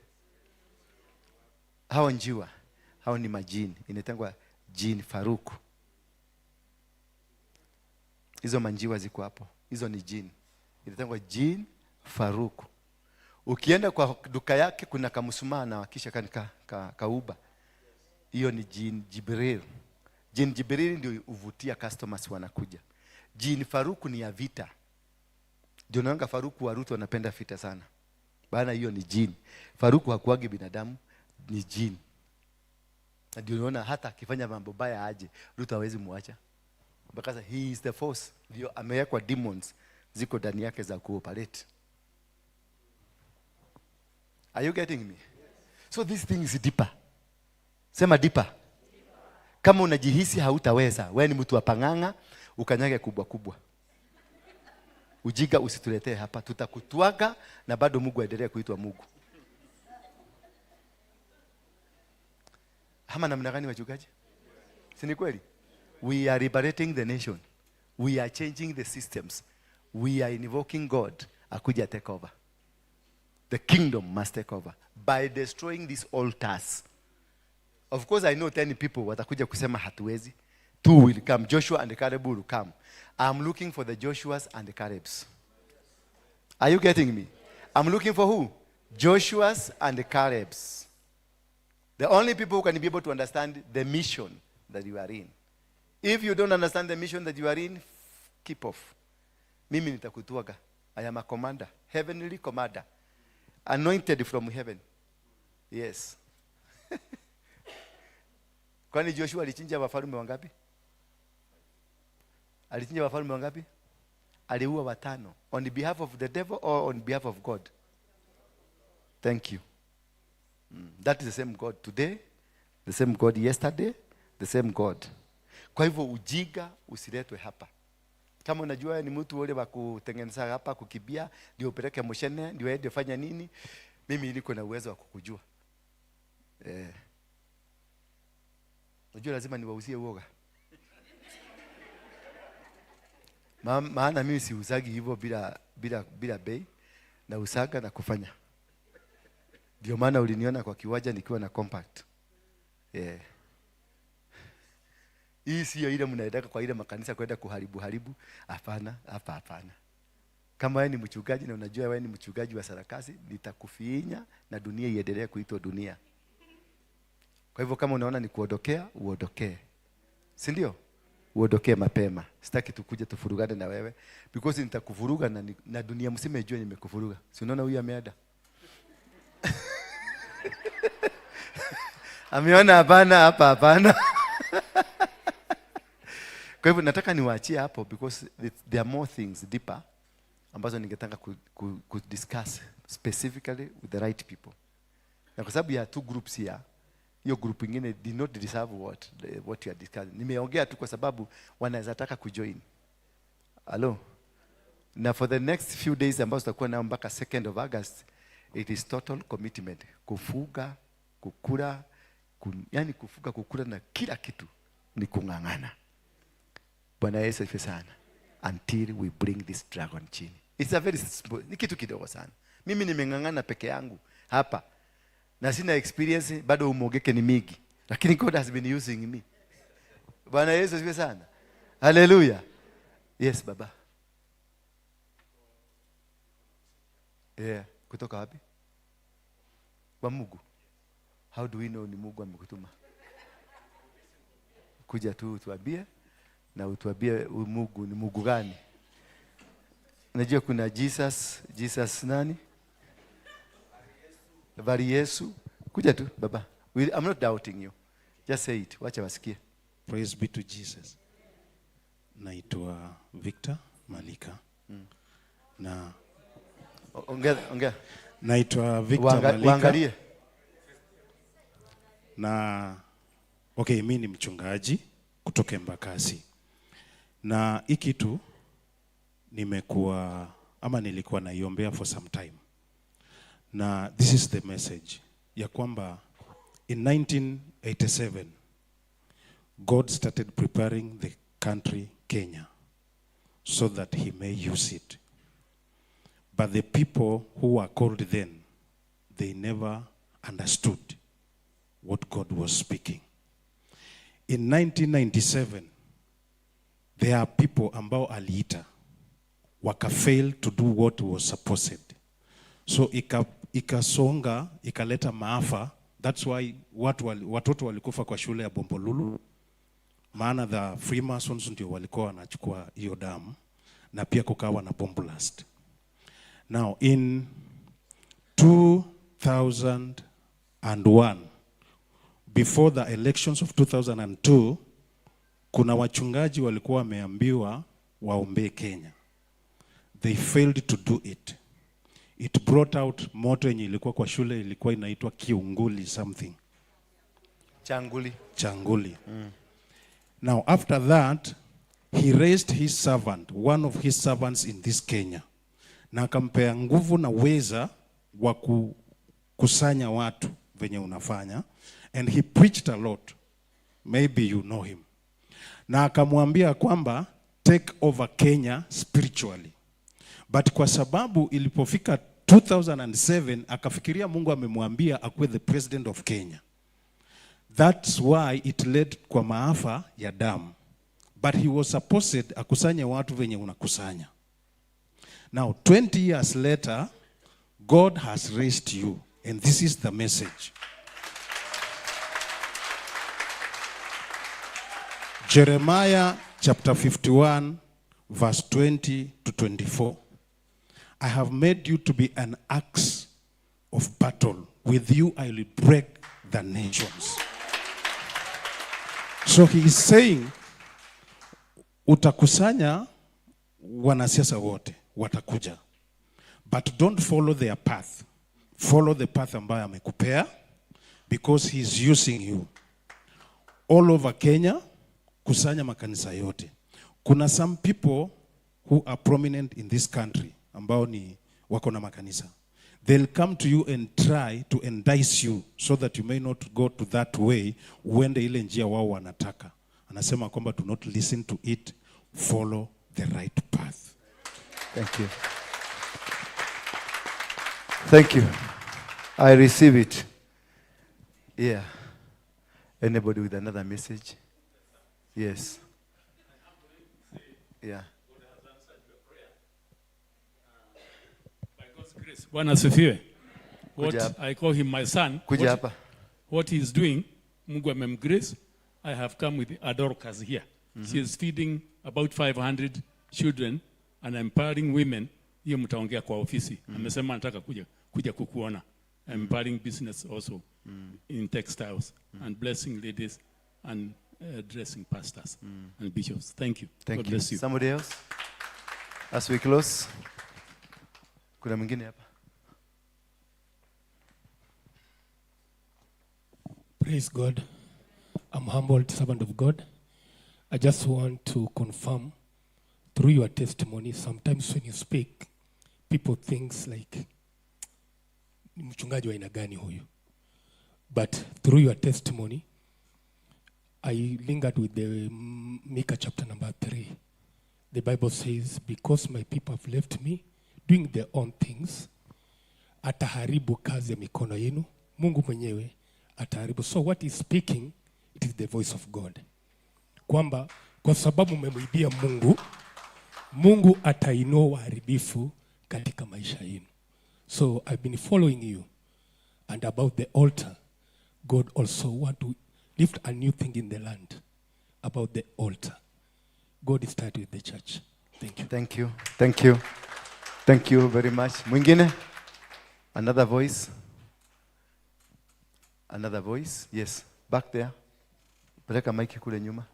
Hao njiwa, hao ni majini, inatangwa jini faruku. Hizo manjiwa ziko hapo, hizo ni jini, inatangwa jini faruku. Ukienda kwa duka yake kuna kamshumaa na kisha kauba, hiyo ni jini Jibril. Jini Jibril ndio uvutia customers wanakuja. Jini faruku ni ya vita. Ndio naanga faruku wa Ruth wanapenda vita sana. Bana hiyo ni jini. Faruku hakuagi binadamu, ni jini. Ndio unaona hata akifanya mambo baya aje, Ruto hawezi muacha. Because he is the force. Ndio amewekwa demons ziko ndani yake za cooperate. Are you getting me? So this thing is deeper. Sema deeper. Kama unajihisi hautaweza, wewe ni mtu wa panganga, ukanyage kubwa kubwa. Ujiga usituletee hapa, tutakutuaga na bado Mungu aendelee kuitwa Mungu. Hama namna gani wachungaji? Si ni kweli? We are liberating the nation. We are changing the systems. We are invoking God akuja take over. The kingdom must take over by destroying these altars. Of course I know 10 people watakuja kusema hatuwezi. 2 will come. Joshua and Caleb will come. I'm looking for the Joshuas and the Calebs. Are you getting me? I'm looking for who? Joshuas and the Calebs. The only people who can be able to understand the mission that you are in. If you don't understand the mission that you are in, keep off. Mimi nitakutuaga. I am a commander, heavenly commander, anointed from heaven. Yes. Kwani Joshua alichinja wafalme wangapi? Alichinja wafalme wangapi? Aliua 5. On behalf of the devil or on behalf of God? Thank you. That is the same God today, the same God yesterday, the same God. Kwa hivyo ujiga usiletwe hapa. Kama unajua ni mtu wale wa kutengeneza hapa kukibia, ndio upeleke moshene, ndio aende fanya nini? Mimi niko na uwezo wa kukujua. Unajua lazima niwauzie uoga. Maana mimi siuzagi hivyo bila bei, na usaga na kufanya. Ndio maana uliniona kwa kiwanja nikiwa na compact. Hii sio ile mnaendaka kwa ile makanisa kwenda kuharibu. Hapana, hapana. Kama wewe ni mchungaji na unajua wewe ni mchungaji wa sarakasi, nitakufinya na dunia iendelee kuitwa dunia. Kwa hivyo kama unaona ni kuondokea, uondokee. Si ndio? Uondokee mapema. Sitaki tukuje tufurugane na wewe because nitakuvuruga na dunia msime ijue nimekuvuruga. Si unaona huyu ameada? Ameona hapana. Kwa hivyo nataka niwaachie hapo because there are more things deeper ambazo ningetaka ku discuss specifically with the right people. Na kwa sababu ya 2 groups here, hiyo group nyingine did not deserve what you are discussing. Nimeongea tu kwa sababu wanaweza taka kujoin. Hello. Na for the next few days ambazo tutakuwa nao mpaka 2nd of August, it is total commitment. Kufuga, kukula, yani kufuga, kukula na kila kitu ni kungangana. Bwana Yesu asifiwe sana. Until we bring this dragon chini. It's a very simple, ni kitu kidogo sana. Mimi nimengangana peke yangu hapa. Na sina experience, bado umogeke ni mingi. Lakini God has been using me. Bwana Yesu asifiwe sana. Hallelujah. Yes, baba. Kutoka wapi? Kwa Mungu. How do we know ni Mungu amekutuma? Kuja tu tuambie na utuambie Mungu ni Mungu gani? Unajua kuna Jesus nani? Bari Yesu. Kuja tu baba. I'm not doubting you. Just say it. Wacha wasikie. Praise be to Jesus. Naitwa Victor Malika. Na ongea. Naitwa Victor Malika. Waangalie. Na mimi ni mchungaji kutoka Embakasi. Na hii kitu nilikuwa naiombea for some time. Na this is the message ya kwamba in 1987 God started preparing the country Kenya so that he may use it. But the people who were called then, they never understood what God was speaking. In 1997, there are people ambao aliita wakafail to do what was supposed. So ikasonga, ikaleta maafa. That's why watoto walikufa kwa shule ya Bombolulu. Maana the Freemasons ndio walikuwa wanachukua hiyo damu, na pia kukawa na bomb blast. Now in 2001, before the elections of 2002, kuna wachungaji walikuwa wameambiwa waombee Kenya. They failed to do it. It brought out moto yenye ilikuwa kwa shule, ilikuwa inaitwa Kiunguli something. Changuli. Now after that, he raised his servant, one of his servants in this Kenya. Na akampea nguvu na uweza wa kukusanya watu venye unafanya. And he preached a lot. Maybe you know him. Na akamwambia kwamba take over Kenya spiritually. But kwa sababu ilipofika 2007 akafikiria Mungu amemwambia akuwe the president of Kenya. That's why it led kwa maafa ya damu. But he was supposed akusanye watu venye unakusanya. Now 20 years later, God has raised you, and this is the message. Jeremiah chapter 51 verse 20 to 24. I have made you to be an axe of battle. With you I will break the nations. So he is saying, utakusanya wanasiasa wote, watakuja. But don't follow their path. Follow the path ambayo amekupea, because he is using you. All over Kenya, kusanya makanisa yote. Kuna some people who are prominent in this country, ambao ni wako na makanisa. They'll come to you and try to entice you so that you may not go to that way, uende ile njia wao wanataka. Anasema kwamba do not listen to it, follow the right path. Thank you. Thank you. I receive it. Yeah. Anybody with another message? Yes. Yeah. By God's grace. Bwana asifiwe. What I call him my son. Kuja hapa. What he is doing, Mungu amemgrace. I have come with Adorcas here. She is feeding about 500 children and empowering women. Hiyo mtaongea kwa ofisi. Amesema anataka kuja kukuona. Empowering business also in textiles and blessing ladies and dressing pastors and bishops. Thank you. Thank God you. bless you. Somebody else? As we close. Kuna mwingine hapa? Praise God. I'm humbled servant of God. I just want to confirm through your testimony, sometimes when you speak, people think like, ni mchungaji wa aina gani huyu? But through your testimony, I lingered with the Micah chapter number 3. The Bible says, because my people have left me, doing their own things, ataharibu kazi ya mikono yenu, Mungu mwenyewe ataharibu. So what is speaking, it is the voice of God. Kwamba kwa sababu mmemwibia Mungu, Mungu atainua waharibifu katika maisha yenu. So I've been following you, and about the altar, God also want to lift a new thing in the land about the altar. God is starting with the church. Thank you. Thank you. Thank you. Thank you very much. Mwingine? Another voice? Another voice? Yes. Back there. Peleka maiki kule nyuma.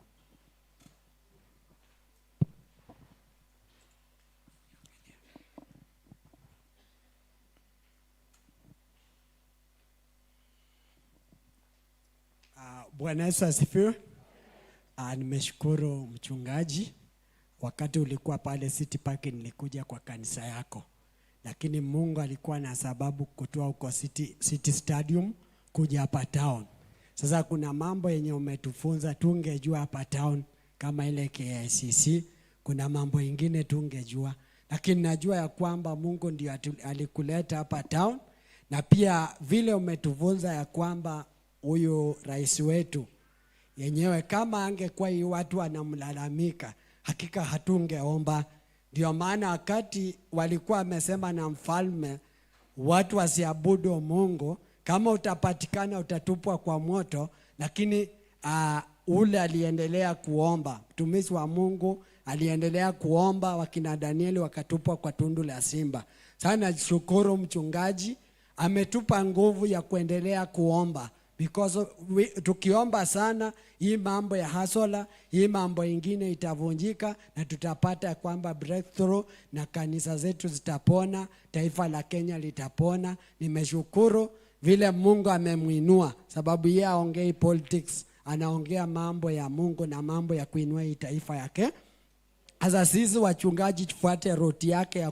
Bwana Yesu asifiwe. Nimeshukuru mchungaji. Wakati ulikuwa pale City Park nilikuja kwa kanisa yako. Lakini Mungu alikuwa na sababu kutoa huko City Stadium kuja hapa town. Sasa kuna mambo yenye umetufunza tungejua hapa town kama ile KICC, kuna mambo ingine tungejua. Lakini najua ya kwamba Mungu ndio alikuleta hapa town, na pia vile umetufunza ya kwamba huyu rais wetu yenyewe kama angekuwa hii watu wanamlalamika, hakika hatungeomba. Ndio maana wakati walikuwa wamesema na mfalme watu wasiabudu Mungu, kama utapatikana utatupwa kwa moto, lakini ule aliendelea kuomba. Mtumishi wa Mungu aliendelea kuomba, wakina Danieli wakatupwa kwa tundu la simba. Sana shukuru mchungaji, ametupa nguvu ya kuendelea kuomba. because tukiomba sana hii mambo ya hasola, hii mambo ingine itavunjika na tutapata kwamba breakthrough na kanisa zetu zitapona, taifa la Kenya litapona. Nimeshukuru vile Mungu amemuinua, sababu yeye aongei politics, anaongea mambo ya Mungu na mambo ya kuinua hii taifa yake. Sasa sisi wachungaji tufuate roti yake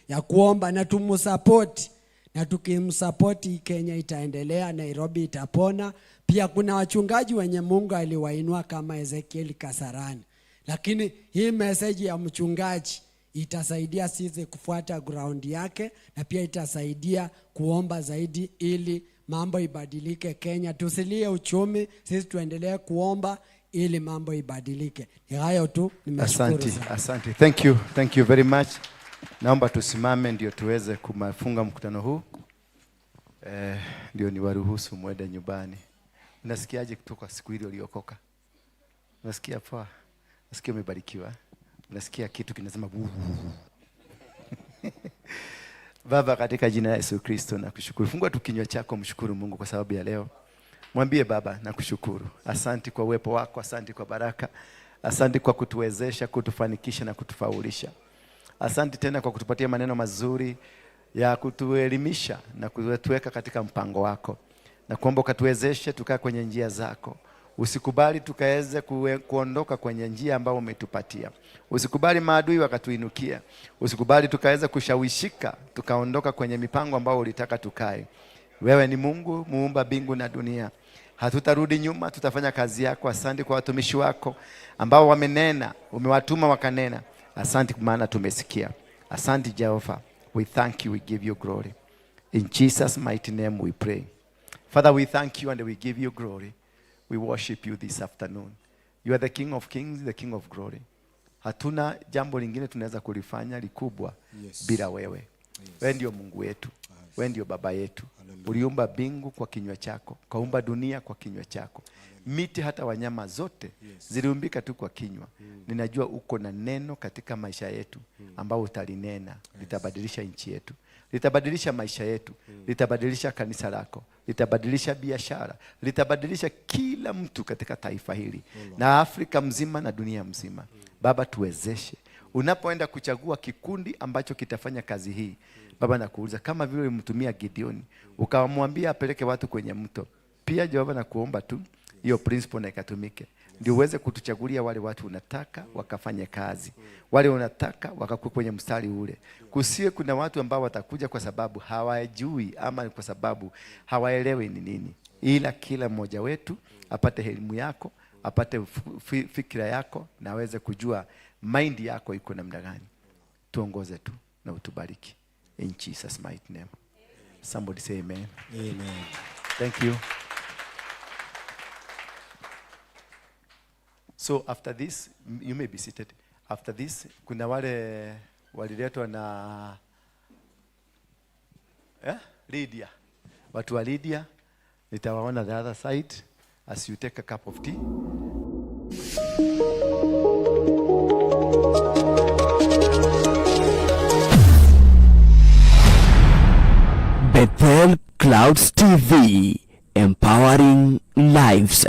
ya kuomba na tumusupport, na tukimsupport Kenya itaendelea, Nairobi itapona. Pia kuna wachungaji wenye Mungu aliwainua kama Ezekiel Kasarani, lakini hii message ya mchungaji itasaidia sisi kufuata ground yake, na pia itasaidia kuomba zaidi ili mambo ibadilike Kenya. Tusilie uchumi, sisi tuendelee kuomba ili mambo ibadilike. Ni hayo tu, nimeshukuru sana. Asante. Thank you very much. Naomba tusimame ndio tuweze kufunga mkutano huu. Ndio niwaruhusu mwende nyumbani. Unasikiaje kutoka siku ile uliokoka? Unasikia poa? Unasikia umebarikiwa? Unasikia kitu kinasema Baba, katika jina la Yesu Kristo nakushukuru. Fungua tu kinywa chako, mshukuru Mungu kwa sababu ya leo. Mwambie Baba, nakushukuru. Asante kwa uwepo wako, asante kwa baraka. Asante kwa kutuwezesha, kutufanikisha na kutufaulisha. Asante tena kwa kutupatia maneno mazuri ya kutuelimisha na kutuweka katika mpango wako. Na kuomba ukatuwezeshe tukaa kwenye njia zako. Usikubali tukaweze kuondoka kwenye njia ambayo umetupatia. Usikubali maadui wakatuinukia. Usikubali tukaweze kushawishika tukaondoka kwenye mipango ambayo ulitaka tukae. Wewe ni Mungu muumba mbingu na dunia. Hatutarudi nyuma, tutafanya kazi yako. Asante kwa watumishi wako ambao wamenena, umewatuma wakanena. Asante kwa maana tumesikia. Asante Jehova. We thank you, we give you glory. In Jesus' mighty name we pray. Father, we thank you and we give you glory. We worship you this afternoon. You are the King of Kings, the King of Glory. Hatuna jambo lingine tunaweza kulifanya likubwa bila wewe. Wewe ndio Mungu wetu. Wewe ndio baba yetu. Uliumba mbingu kwa kinywa chako, kaumba dunia kwa kinywa chako. Miti hata wanyama zote ziliumbika tu kwa kinywa. Ninajua uko na neno katika maisha yetu ambao utalinena, litabadilisha nchi yetu, litabadilisha maisha yetu, litabadilisha kanisa lako, litabadilisha biashara, litabadilisha kila mtu katika taifa hili na Afrika mzima na dunia mzima. Baba, tuwezeshe unapoenda kuchagua kikundi ambacho kitafanya kazi hii. Baba, nakuuliza kama vile ulimtumia Gideoni ukamwambia apeleke watu kwenye mto, pia Jehova nakuomba tu hiyo principle na ikatumike. Ndio uweze kutuchagulia wale watu unataka wakafanye kazi, wale unataka wakakuwa kwenye mstari ule. Kusiwe kuna watu ambao watakuja kwa sababu hawajui ama kwa sababu hawaelewi ni nini, ila kila mmoja wetu apate elimu yako, apate fikira yako na aweze kujua mind yako iko namna gani. Tuongoze tu na utubariki. In Jesus' mighty name. Somebody say amen. Amen. Thank you. So after this, you may be seated. After this, kuna wale waliletwa na Lydia. Watu wa Lydia, nitawaona the other side as you take a cup of tea. Bethel Clouds TV, empowering lives.